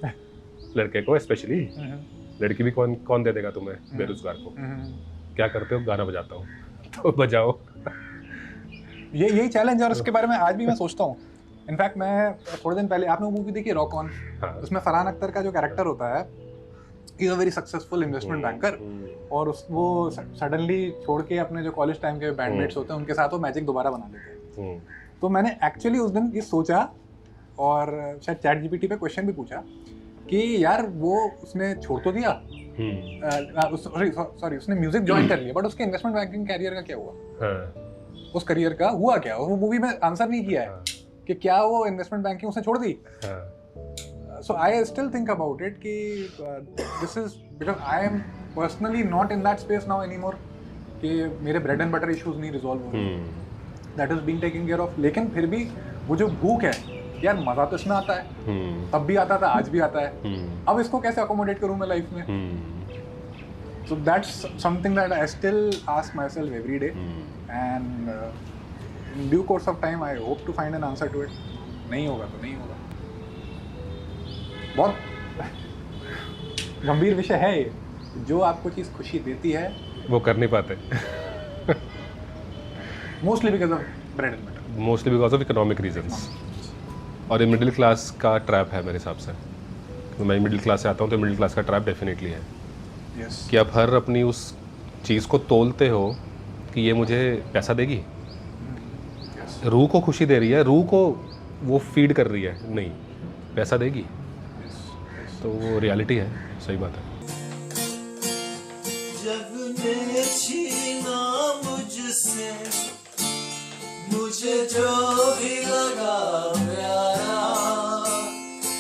S2: लड़के को स्पेशली, लड़की भी कौन दे देगा तुम्हें बेरोजगार को? क्या करते हो? गाना बजाता हूँ, तो बजाओ।
S1: यही चैलेंज, और उसके बारे में आज भी मैं सोचता हूँ। इनफैक्ट मैं थोड़े दिन पहले, आपने वो मूवी देखी रॉक ऑन? उसमें फरहान अख्तर का जो कैरेक्टर होता है, he is a very successful investment banker, और वो सडनली छोड़ के अपने जो कॉलेज टाइम के बैंडमेट्स होते हैं उनके साथ वो मैजिक दोबारा बना लेते हैं। तो मैंने एक्चुअली उस दिन ये सोचा, और शायद चैट जीपीटी पे क्वेश्चन भी पूछा कि यार वो उसने छोड़ तो दिया, सॉरी उसने म्यूजिक ज्वाइन कर लिया, बट उसके इन्वेस्टमेंट बैंकिंग कैरियर का क्या हुआ? उस करियर का हुआ क्या? वो मूवी में आंसर नहीं किया है कि क्या वो इन्वेस्टमेंट बैंकिंग उसने छोड़ दी। So I still think about it कि this is because I am personally not in that space now anymore कि मेरे bread and butter issues नहीं resolve हो रहे, that is being taken care of। लेकिन फिर भी वो जो भूख है यार, मजा तो इसमें आता है, तब भी आता था, आज भी आता है, अब इसको कैसे accommodate करूँ मैं लाइफ में? So that's something that I still ask myself every day, and in due course of time I hope to find an answer to it। नहीं होगा तो नहीं होगा। बहुत गंभीर विषय है ये, जो आपको चीज़ खुशी देती है
S2: वो कर नहीं पाते,
S1: mostly because of bread and butter,
S2: mostly because of economic reasons. और ये मिडिल क्लास का ट्रैप है मेरे हिसाब से। तो मैं मिडिल क्लास से आता हूँ, तो मिडिल क्लास का ट्रैप डेफिनेटली है कि आप हर अपनी उस चीज़ को तोलते हो कि ये मुझे पैसा देगी, रूह को खुशी दे रही है, रूह को वो फीड कर रही है, नहीं पैसा देगी, तो वो रियलिटी है। सही बात है।
S3: जग ने छीना मुझसे मुझे जो भी लगा प्यारा,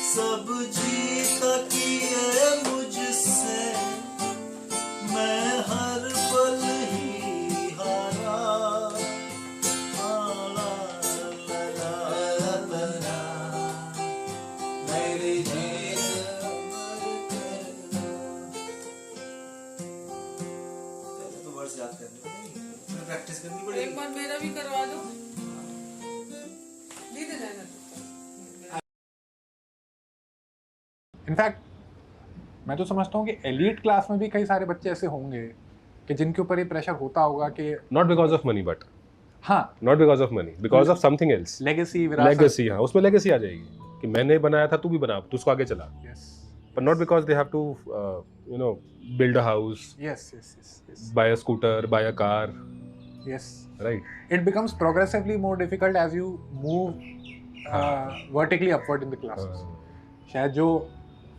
S3: सब जीता किए मुझसे, मैं हर पल ही हारा। मेरी प्रैक्टिस करनी पड़ेगी।
S5: एक बार मेरा भी करवा दो, दे जाएगा।
S1: इनफैक्ट मैं तो समझता हूँ कि एलीट क्लास में भी कई सारे बच्चे ऐसे होंगे कि जिनके ऊपर ये प्रेशर होता होगा कि
S2: not because of money, but
S1: हाँ,
S2: not because of money, because of something else,
S1: legacy,
S2: legacy. हाँ, उसमें लेगेसी आ जाएगी कि मैंने बनाया था, तू भी बना, तू उसको आगे चला। But not because they have to, build a house, buy a scooter, buy a car.
S1: Yes.
S2: Right.
S1: It becomes progressively more difficult as you move vertically upward in the classes. शायद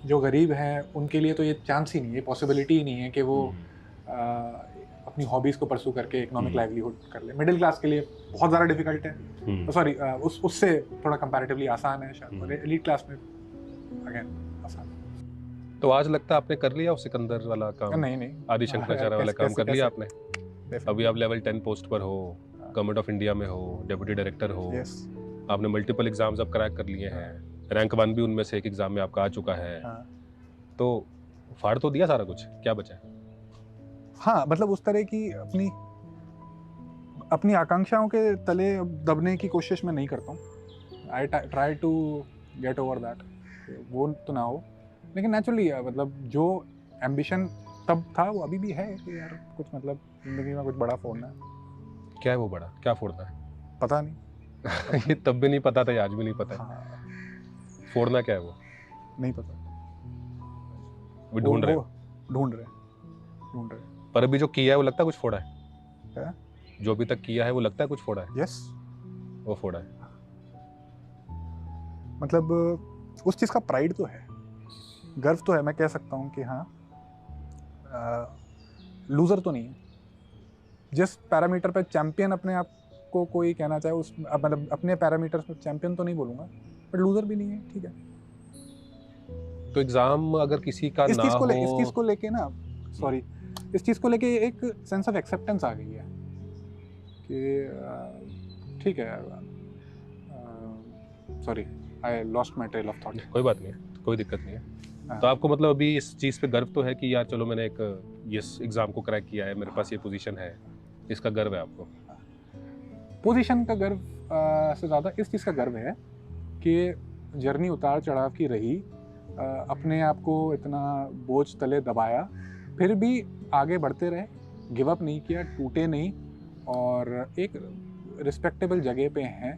S1: जो गरीब हैं उनके लिए तो ये चांस ही नहीं है, पॉसिबिलिटी ही नहीं है कि वो अपनी हॉबीज़ को परसू करके इकोनॉमिक लाइवलीहुड कर ले। मिडिल क्लास के लिए बहुत ज़्यादा डिफिकल्ट है, सॉरी उससे थोड़ा कंपैरेटिवली आसान है शायद, और एलीट क्लास में अगेन आसान।
S2: तो आज लगता है आपने कर लिया उस सिकंदर वाला काम,
S1: नहीं
S2: आदि शंकराचार्य वाला काम कर लिया आपने?
S1: Definitely.
S2: अभी आप लेवल 10 पोस्ट पर हो, गवर्नमेंट ऑफ इंडिया में हो, डेप्यूटी डायरेक्टर हो,
S1: Yes.
S2: आपने मल्टीपल एग्जाम्स अब क्रैक कर लिए हैं, रैंक 1 भी उनमें से एक एग्जाम में आपका आ चुका है,
S1: हाँ।
S2: तो फाड़ तो दिया सारा कुछ, क्या बचा है?
S1: हाँ, मतलब उस तरह की अपनी आकांक्षाओं के तले दबने की कोशिश मैं नहीं करता हूँ। I try to get over that, वो तो ना हो, लेकिन नेचुरली मतलब जो एम्बिशन तब था वो अभी भी है कि यार कुछ मतलब जिंदगी में कुछ बड़ा फोड़ना है।
S2: क्या है वो बड़ा, क्या फोड़ना है?
S1: पता नहीं।
S2: ये तब भी नहीं पता था, आज भी नहीं पता है।
S1: हाँ,
S2: फोड़ना क्या है वो
S1: नहीं पता।
S2: भी ढूंढ रहे हो?
S1: ढूंढ रहे
S2: पर अभी जो किया है वो लगता है कुछ फोड़ा है?
S1: क्या?
S2: जो अभी तक किया है वो लगता है कुछ फोड़ा है?
S1: यस।
S2: वो फोड़ा है।
S1: मतलब उस चीज़ का प्राइड तो है, गर्व तो है, मैं कह सकता हूँ कि हाँ लूज़र तो नहीं है। जिस पैरामीटर पे चैंपियन अपने आप को कोई कहना चाहे उस मतलब अपने पैरामीटर्स पे चैंपियन तो नहीं बोलूँगा, बट लूज़र भी नहीं है, ठीक है।
S2: तो एग्जाम अगर किसी का
S1: इस
S2: ना
S1: चीज़ को
S2: हो,
S1: इस चीज़ को लेके ना सॉरी इस चीज़ को लेके एक सेंस ऑफ एक्सेप्टेंस आ गई है कि ठीक है, sorry I lost my trail of thought.
S2: कोई बात नहीं है, कोई दिक्कत नहीं है।
S1: हाँ।
S2: तो आपको मतलब अभी इस चीज़ पे गर्व तो है कि यार चलो मैंने एक ये एग्जाम को क्रैक किया है, मेरे पास ये पोजीशन है, इसका गर्व है आपको?
S1: पोजीशन का गर्व से ज़्यादा इस चीज़ का गर्व है कि जर्नी उतार चढ़ाव की रही, अपने आप को इतना बोझ तले दबाया, फिर भी आगे बढ़ते रहे, गिव अप नहीं किया, टूटे नहीं, और एक रिस्पेक्टेबल जगह पे हैं,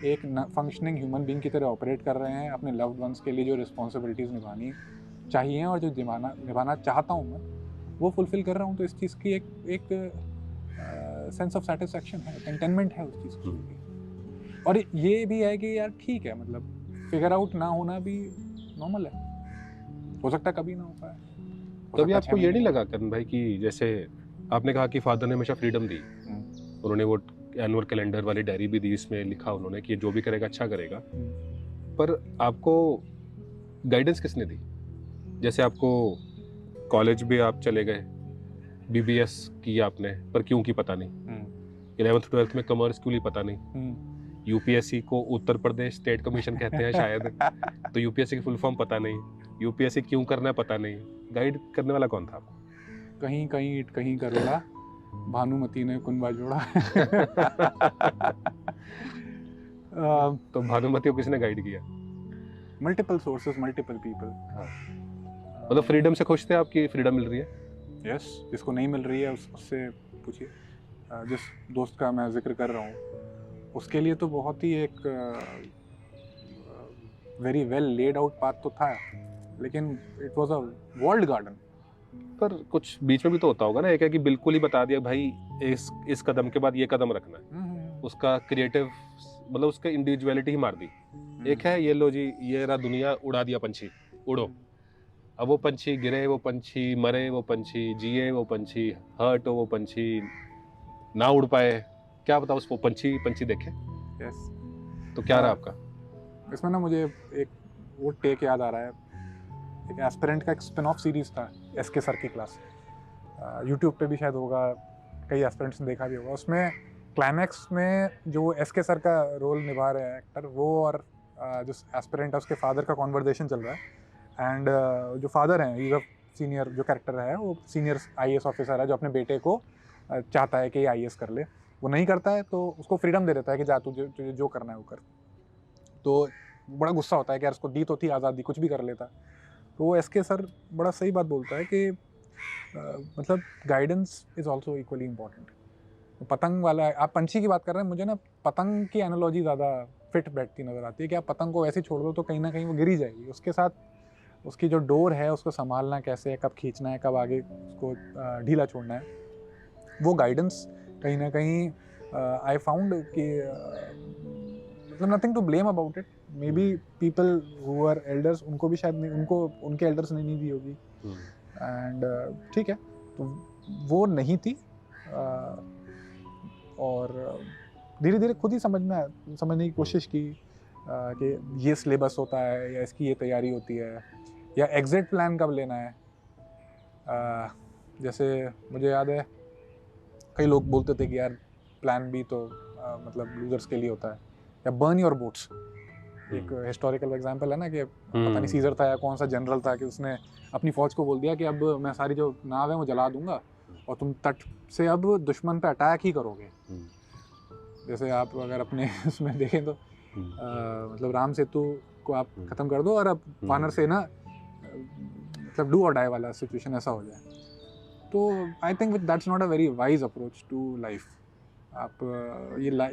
S1: एक फंक्शनिंग ह्यूमन बीइंग की तरह ऑपरेट कर रहे हैं। अपने लव्ड वंस के लिए जो रिस्पॉन्सिबिलिटीज़ निभानी चाहिए और जो निभाना चाहता हूँ मैं, वो फुलफिल कर रहा हूँ। तो इस चीज़ की एक सेंस ऑफ सेटिस्फैक्शन है, कंटेनमेंट है उस चीज़ की। और ये भी है कि यार ठीक है, मतलब फिगर आउट ना होना भी नॉर्मल है, हो सकता है कभी ना हो पाए।
S2: कभी आपको ये नहीं लगा करण भाई कि जैसे आपने कहा कि फादर ने हमेशा फ्रीडम दी, उन्होंने वो एनुअल कैलेंडर वाली डायरी भी दी, इसमें लिखा उन्होंने कि जो भी करेगा अच्छा करेगा, पर आपको गाइडेंस किसने दी? जैसे आपको कॉलेज भी आप चले गए, बीबीएस किया आपने, पर क्यों की पता नहीं, 11th 12th में कॉमर्स क्यों ली पता नहीं, यूपीएससी को उत्तर प्रदेश स्टेट कमीशन कहते हैं शायद, तो यूपीएससी की फुल फॉर्म पता नहीं, यूपीएससी क्यों करना है पता नहीं, गाइड करने वाला कौन था आपको?
S1: कहीं कहीं ईंट कहीं करोड़ा, भानुमति ने कुनबा जोड़ा।
S2: तो भानुमति को किसने गाइड किया?
S1: Multiple sources, multiple people.
S2: मतलब फ्रीडम से खुश थे, आपकी फ्रीडम मिल रही है?
S1: यस, जिसको नहीं मिल रही है उससे पूछिए। जिस दोस्त का मैं जिक्र कर रहा हूँ उसके लिए तो बहुत ही एक very well laid out path तो था, लेकिन it was a walled garden.
S2: पर कुछ बीच में भी तो होता होगा ना, एक है कि बिल्कुल ही बता दिया भाई इस कदम के बाद ये कदम रखना है, उसका क्रिएटिव मतलब उसका इंडिविजुअलिटी ही मार दी। एक है ये लो जी, ये रहा दुनिया, उड़ा दिया पंछी, उड़ो। अब वो पंछी गिरे, वो पंछी मरे, वो पंछी जिए, वो पंछी हर्ट हो, वो पंछी ना उड़ पाए, क्या पता उसको पंछी देखे।
S1: यस।
S2: तो क्या रहा आपका
S1: इसमें ना? मुझे एक वो टेक याद आ रहा है, एक एस्पिरेंट का एक स्पिन ऑफ सीरीज था, एसके सर की क्लास, यूट्यूब पे भी शायद होगा, कई एस्पिरेंट्स ने देखा भी होगा। उसमें क्लाइमैक्स में जो एसके सर का रोल निभा रहे हैं एक्टर, वो और जो एस्पिरेंट है उसके फादर का कॉन्वर्सेशन चल रहा है। एंड जो फादर हैं, इज अ सीनियर, जो कैरेक्टर है वो सीनियर आईएएस ऑफिसर है, जो अपने बेटे को चाहता है कि ये आईएएस कर ले। वो नहीं करता है तो उसको फ्रीडम दे देता है कि जा तुझे जो करना है वो कर। तो बड़ा गुस्सा होता है कि यार उसको दी तो थी आज़ादी, कुछ भी कर लेता। तो वो एसके सर बड़ा सही बात बोलता है कि मतलब guidance is also equally important. पतंग वाला, आप पंछी की बात कर रहे हैं, मुझे ना पतंग की एनालॉजी ज़्यादा फिट बैठती नज़र आती है कि आप पतंग को ऐसे छोड़ दो तो कहीं ना कहीं वो गिर ही जाएगी। उसके साथ उसकी जो डोर है उसको संभालना कैसे है, कब खींचना है, कब आगे उसको ढीला छोड़ना है, वो गाइडेंस कहीं ना कहीं आई फाउंड कि मतलब nothing to blame about it. Maybe people who are elders, उनको भी शायद नहीं, उनको उनके एल्डर्स ने नहीं दी होगी, एंड ठीक है, तो वो नहीं थी। और धीरे धीरे खुद ही समझने की कोशिश की कि ये सिलेबस होता है या इसकी ये तैयारी होती है या एग्जिट प्लान कब लेना है। जैसे मुझे याद है कई लोग बोलते थे कि यार प्लान बी तो मतलब लूजर्स के लिए होता है, या बर्न योर बोट्स। एक हिस्टोरिकल एग्जांपल है ना कि पता नहीं सीजर था या कौन सा जनरल था कि उसने अपनी फौज को बोल दिया कि अब मैं सारी जो नाव है वो जला दूंगा और तुम तट से अब दुश्मन पे अटैक ही करोगे। जैसे आप अगर अपने उसमें देखें तो मतलब राम सेतु को आप खत्म कर दो और अब वानर सेना मतलब डू और डाई वाला सिचुएशन ऐसा हो जाए। तो I think that's not a very wise approach to life. आप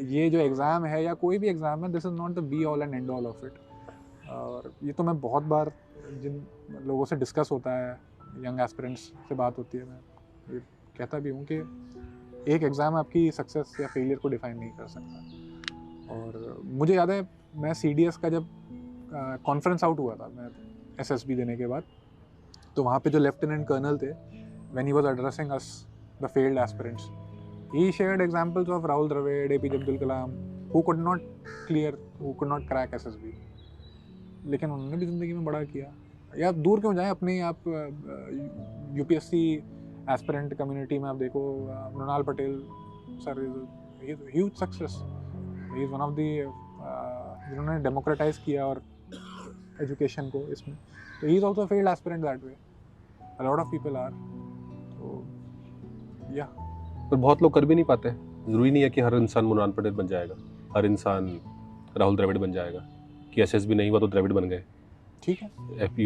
S1: ये जो एग्ज़ाम है या कोई भी एग्ज़ाम है, this is not the be all and and all of it. और ये तो मैं बहुत बार जिन लोगों से डिस्कस होता है, यंग एस्पिरेंट्स से बात होती है, मैं ये कहता भी हूँ कि एक एग्ज़ाम आपकी सक्सेस या फेलियर को डिफाइन नहीं कर सकता। और मुझे याद है मैं CDS का जब कॉन्फ्रेंस आउट हुआ था, मैं SSB देने के बाद, तो वहाँ पे जो लेफ्टिनेंट कर्नल थे, when he was addressing us, the failed aspirants, he shared examples of Rahul Dravid, APJ Abdul Kalam, who could not crack SSB, लेकिन उन्होंने भी ज़िंदगी में बड़ा किया। या दूर क्यों जाएं, अपने आप UPSC एस्पिरेंट कम्युनिटी में आप देखो, Mrinal Patel sir is huge success, he is one of the जिन्होंने डेमोक्रेटाइज किया और एजुकेशन को इसमें, तो he is also failed aspirant that way, a lot of people are. तो या
S2: पर बहुत लोग कर भी नहीं पाते। ज़रूरी नहीं है कि हर इंसान मृणाल पटेल बन जाएगा, हर इंसान राहुल द्रविड़ बन जाएगा, कि SSB नहीं हुआ तो द्रविड़ बन गए,
S1: ठीक है,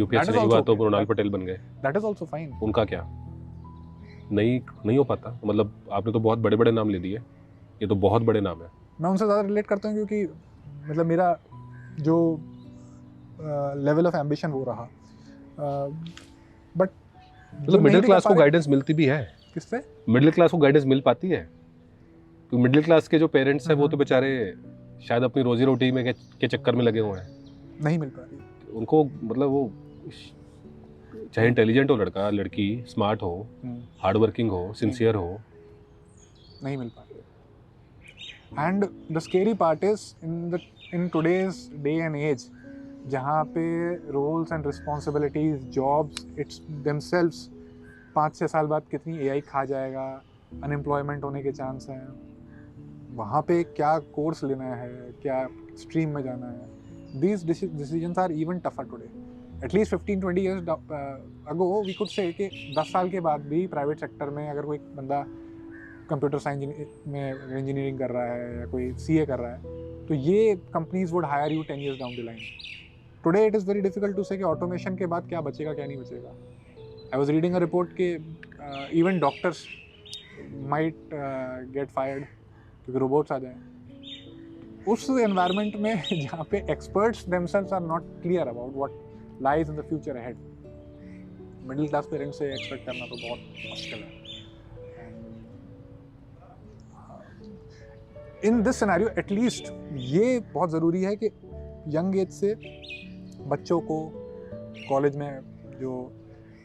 S2: UPSC नहीं हुआ तो मृणाल पटेल बन गए,
S1: दैट इज़ ऑल्सो फाइन।
S2: उनका क्या नहीं हो पाता। मतलब आपने तो बहुत बड़े बड़े नाम ले दिए, ये तो बहुत बड़े नाम है।
S1: मैं उनसे ज़्यादा रिलेट करता हूँ क्योंकि मतलब मेरा जो लेवल ऑफ एम्बिशन वो रहा, बट
S2: मतलब मिडिल क्लास को गाइडेंस मिलती भी है।
S1: किससे?
S2: मिडिल क्लास को गाइडेंस मिल पाती है, तो मिडिल क्लास के जो पेरेंट्स हैं वो तो बेचारे शायद अपनी रोजी रोटी में के चक्कर में लगे हुए हैं,
S1: नहीं मिल पा रही
S2: उनको। मतलब वो चाहे इंटेलिजेंट हो लड़का लड़की, स्मार्ट हो, हार्ड वर्किंग हो, सिंसियर हो,
S1: नहीं मिल पा रही। And the scary part is in today's day and age, जहाँ पे roles and responsibilities, jobs it's themselves 5-6 साल बाद कितनी AI खा जाएगा, अनएम्प्लॉयमेंट होने के चांस हैं, वहाँ पे क्या कोर्स लेना है, क्या स्ट्रीम में जाना है, these decisions are even tougher today. At least 15-20 years ago we could say कि 10 साल के बाद भी प्राइवेट सेक्टर में अगर कोई बंदा कंप्यूटर साइंस में इंजीनियरिंग कर रहा है या कोई CA कर रहा है, तो ये companies would hire you 10 years down the line. Today it is very difficult to say कि ऑटोमेशन के बाद क्या बचेगा क्या नहीं बचेगा। I was reading a report कि even doctors might get fired क्योंकि रोबोट्स आ जाएं। उस एनवायरनमेंट में जहाँ पे experts themselves are not clear about what lies in the future ahead, middle class parents से एक्सपेक्ट करना तो बहुत मुश्किल है। इन दिस सिनेरियो एटलीस्ट ये बहुत ज़रूरी है कि यंग एज से बच्चों को कॉलेज में जो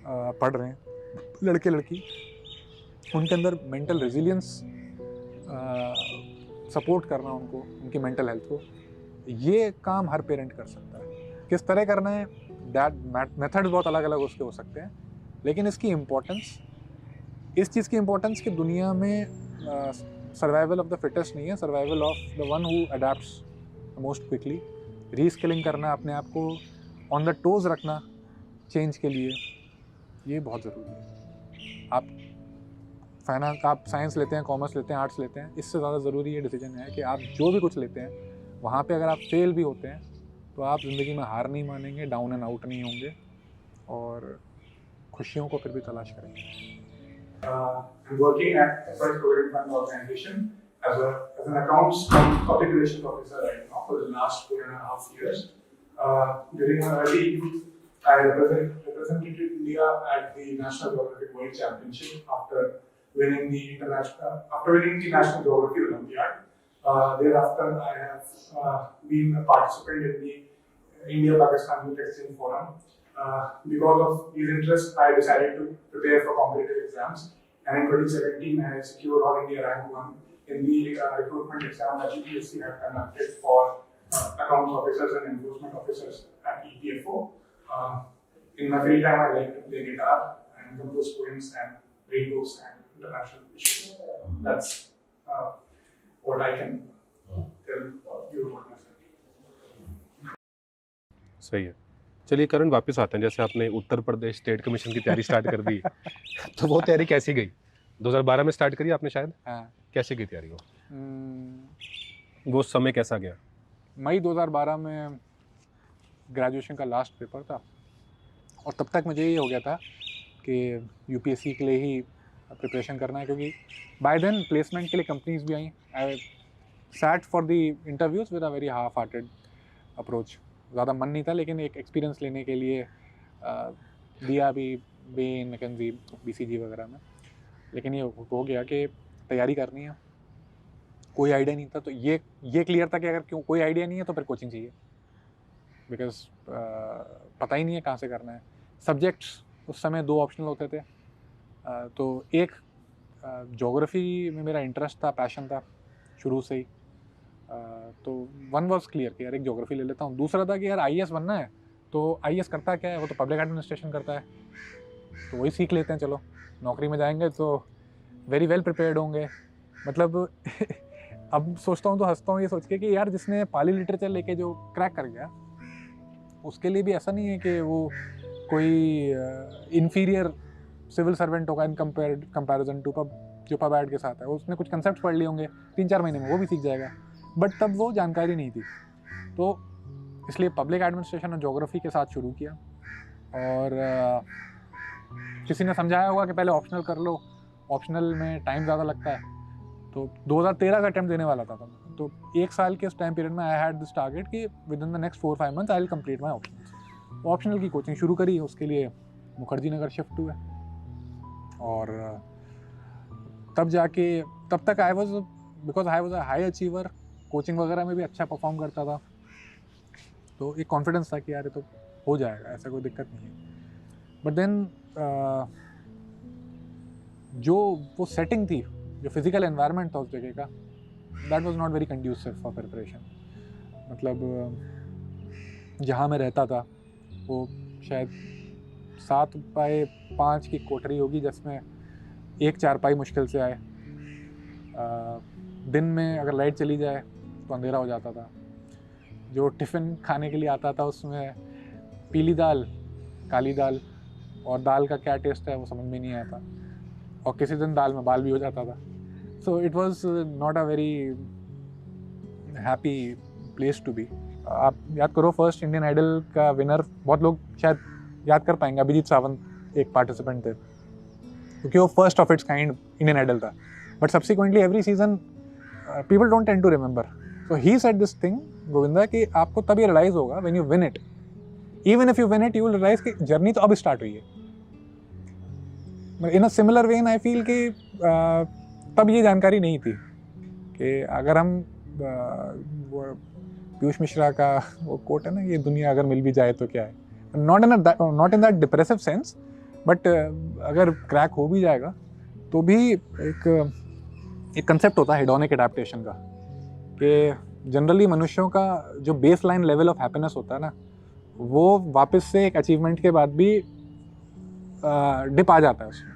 S1: पढ़ रहे हैं लड़के लड़की, उनके अंदर मेंटल रेजिलियंस सपोर्ट करना, उनको उनकी मेंटल हेल्थ को, ये काम हर पेरेंट कर सकता है। किस तरह करना है, दैट मेथड्स बहुत अलग अलग उसके हो सकते हैं, लेकिन इसकी इम्पोर्टेंस, इस चीज़ की इम्पोर्टेंस कि दुनिया में सर्वाइवल ऑफ द फिटेस्ट नहीं है, survival of the one who adapts most quickly. Reskilling करना, अपने आप को ऑन द टोज रखना चेंज के लिए, ये बहुत ज़रूरी है। आप साइंस लेते हैं, कॉमर्स लेते हैं, आर्ट्स लेते हैं, इससे ज़्यादा ज़रूरी ये डिसीजन है कि आप जो भी कुछ लेते हैं वहाँ पे अगर आप फेल भी होते हैं तो आप ज़िंदगी में हार नहीं मानेंगे, डाउन एंड आउट नहीं होंगे और खुशियों को फिर भी तलाश करेंगे।
S6: I'm working at First Provident Fund Organization as an accounts public relations officer right now for the last 4.5 years. During my early youth, I represented India at the National Geographic World Championship after winning the National Geography Olympiad. Thereafter, I have been a participant in the India-Pakistan Youth Exchange Forum. Because of these interests, I decided to prepare for competitive exams. And in 2017, I secured All India Rank 1 in the recruitment exam that UPSC had conducted for accounts officers and enforcement officers at EPFO. in my free time, I like to play guitar and compose poems and read books and international issues. That's what I can tell you about myself.
S2: सही है। चलिए करण, वापस आते हैं। जैसे आपने Uttar Pradesh state commission की तैयारी स्टार्ट कर दी, तो वो तैयारी कैसी गई? 2012 में स्टार्ट करी आपने शायद?
S1: हाँ।
S2: कैसे गई तैयारी वो समय कैसा गया?
S1: मई 2012 में ग्रेजुएशन का लास्ट पेपर था और तब तक मुझे ये हो गया था कि यूपीएससी के लिए ही प्रिपरेशन करना है, क्योंकि बाय देन प्लेसमेंट के लिए कंपनीज भी आई। I sat for the interviews with a very half hearted approach. ज़्यादा मन नहीं था, लेकिन एक एक्सपीरियंस लेने के लिए दिया भी बेन, मैकेंजी, बीसीजी वगैरह में। लेकिन ये हो गया कि तैयारी करनी है, कोई आइडिया नहीं था। तो ये क्लियर था कि अगर क्यों कोई आइडिया नहीं है तो फिर कोचिंग चाहिए, बिकॉज पता ही नहीं है कहाँ से करना है। सब्जेक्ट्स उस समय 2 ऑप्शनल होते थे। तो एक ज्योग्राफी में मेरा इंटरेस्ट था, पैशन था शुरू से ही। तो वन वाज क्लियर कि यार एक ज्योग्राफी ले लेता हूँ। दूसरा था कि यार आईएएस बनना है, तो आईएएस करता क्या है? वो तो पब्लिक एडमिनिस्ट्रेशन करता है, तो वही सीख लेते हैं। चलो नौकरी में जाएंगे तो वेरी वेल प्रिपेयर्ड होंगे। मतलब अब सोचता हूँ तो हंसता हूँ ये सोच के कि यार जिसने पाली लिटरेचर लेके जो क्रैक कर गया, उसके लिए भी ऐसा नहीं है कि वो कोई इन्फीरियर सिविल सर्वेंट होगा इन कंपैरिजन टू जो पब एड के साथ है। उसने कुछ कंसेप्ट पढ़ लिए होंगे, 3-4 महीने में वो भी सीख जाएगा, बट तब वो जानकारी नहीं थी। तो इसलिए पब्लिक एडमिनिस्ट्रेशन और ज्योग्राफी के साथ शुरू किया। और किसी ने समझाया होगा कि पहले ऑप्शनल कर लो, ऑप्शनल में टाइम ज़्यादा लगता है। तो 2013 का अटैम्प्ट देने वाला था तब। तो 1 साल के उस टाइम पीरियड में आई हैड दिस टारगेट कि with in the next 4-5 months I will complete my optional. Optional की कोचिंग शुरू करी, उसके लिए मुखर्जी नगर शिफ्ट हुए। और तब जाके तब तक I was a high achiever, coaching वगैरह में भी अच्छा परफॉर्म करता था। तो एक कॉन्फिडेंस था कि यार ये तो हो जाएगा, ऐसा कोई दिक्कत नहीं है। बट देन जो वो सेटिंग थी, जो फिज़िकल एनवायरनमेंट था उस जगह का, that was not very conducive for preparation. मतलब जहाँ मैं रहता था वो शायद 7x5 की कोठरी होगी, जिसमें एक चारपाई मुश्किल से आए। दिन में अगर लाइट चली जाए तो अंधेरा हो जाता था। जो टिफ़िन खाने के लिए आता था उसमें पीली दाल, काली दाल और दाल का क्या टेस्ट है वो समझ में नहीं आता, और किसी दिन दाल में बाल भी हो जाता था। So it was not a very happy place to be. आप याद करो, फर्स्ट इंडियन आइडल का विनर बहुत लोग शायद याद कर पाएंगे, अभिजीत सावंत एक पार्टिसिपेंट थे, क्योंकि वो first of its kind Indian Idol था। But subsequently every season people don't tend to remember. So he said this thing, Govinda, कि आपको तब ये रियलाइज़ होगा when you win it. Even if you win it, you will realise कि journey तो अब start हुई है। In a similar vein I feel कि तब ये जानकारी नहीं थी कि अगर हम वो पीयूष मिश्रा का वो कोट है ना, ये दुनिया अगर मिल भी जाए तो क्या है, not in that depressive sense, but अगर क्रैक हो भी जाएगा तो भी एक कंसेप्ट होता है हेडोनिक एडेप्टेशन का, कि जनरली मनुष्यों का जो base line level of happiness होता है ना, वो वापस से एक अचीवमेंट के बाद भी डिप आ जाता है उसमें।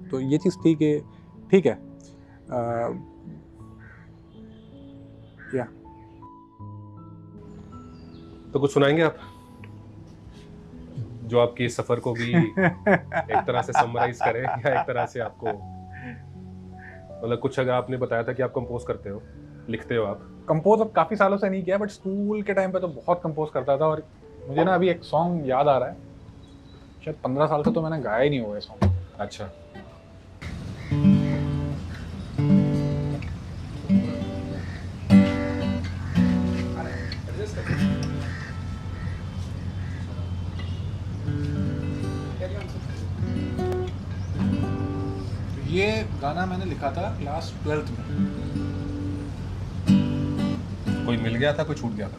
S1: तो ये चीज़ थी कि ठीक है, या
S2: तो कुछ सुनाएंगे आप जो आपकी इस सफर को भी एक तरह से समराइज करे, या एक तरह से आपको, मतलब कुछ अगर आपने बताया था कि आप कंपोज करते हो, लिखते हो आप।
S1: कंपोज अब काफ़ी सालों से नहीं किया, बट स्कूल के टाइम पे तो बहुत कंपोज करता था। और मुझे ना अभी एक सॉन्ग याद आ रहा है, शायद 15 साल से तो मैंने गाया ही नहीं हुआ ये सॉन्ग।
S2: अच्छा,
S1: ये गाना मैंने लिखा था क्लास 12th में।
S2: कोई मिल गया था, कोई छूट गया था?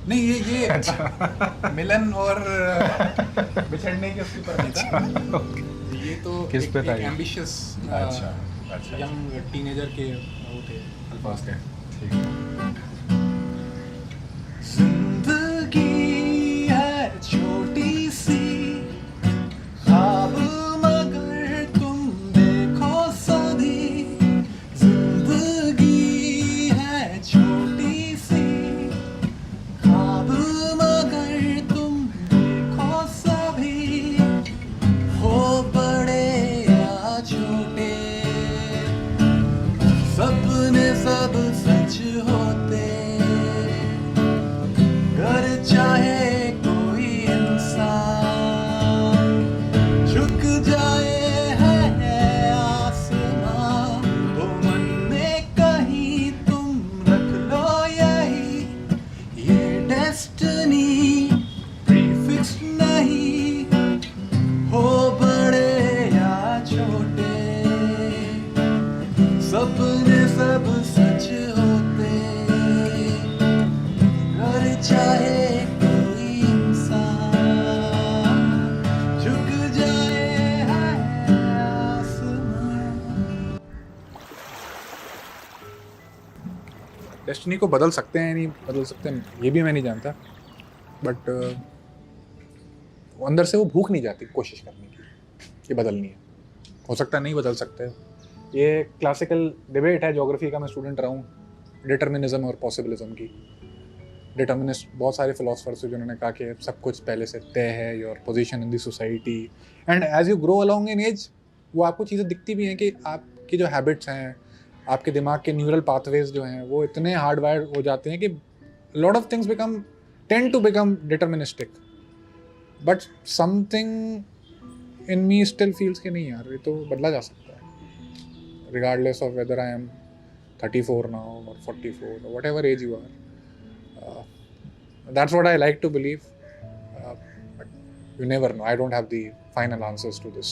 S1: नहीं, ये मिलन और बिछड़ने के उसके ऊपर नहीं था। ये तो
S2: किस पे था ये?
S1: एम्बिशियस
S2: अच्छा,
S1: यंग टीनेजर के वो थे अल्फाज थे।
S2: ठीक है।
S1: जिंदगी है छोटी सी डेस्टिनी को बदल सकते हैं नहीं बदल सकते हैं ये भी मैं नहीं जानता, बट अंदर से वो भूख नहीं जाती कोशिश करने की कि बदलनी है। हो सकता है नहीं बदल सकते। ये क्लासिकल डिबेट है, ज्योग्राफी का मैं स्टूडेंट रहा हूँ, डिटर्मिनिज्म और पॉसिबिलिज्म की। डिटर्मिनिस्ट बहुत सारे फिलोसफर्स हैं जिन्होंने कहा कि सब कुछ पहले से तय है, your position in the society, and as you grow along in age वो आपको चीज़ें दिखती भी हैं कि आपकी जो हैबिट्स हैं, आपके दिमाग के न्यूरल पाथवेज जो हैं वो इतने हार्डवायर्ड हो जाते हैं कि lot of things tend to become deterministic, but something in me still feels कि नहीं यार ये तो बदला जा सकता है, regardless of whether I am 34 now और 44 or whatever age you are. That's what I like to believe, but you never know. I don't have the final answers to this.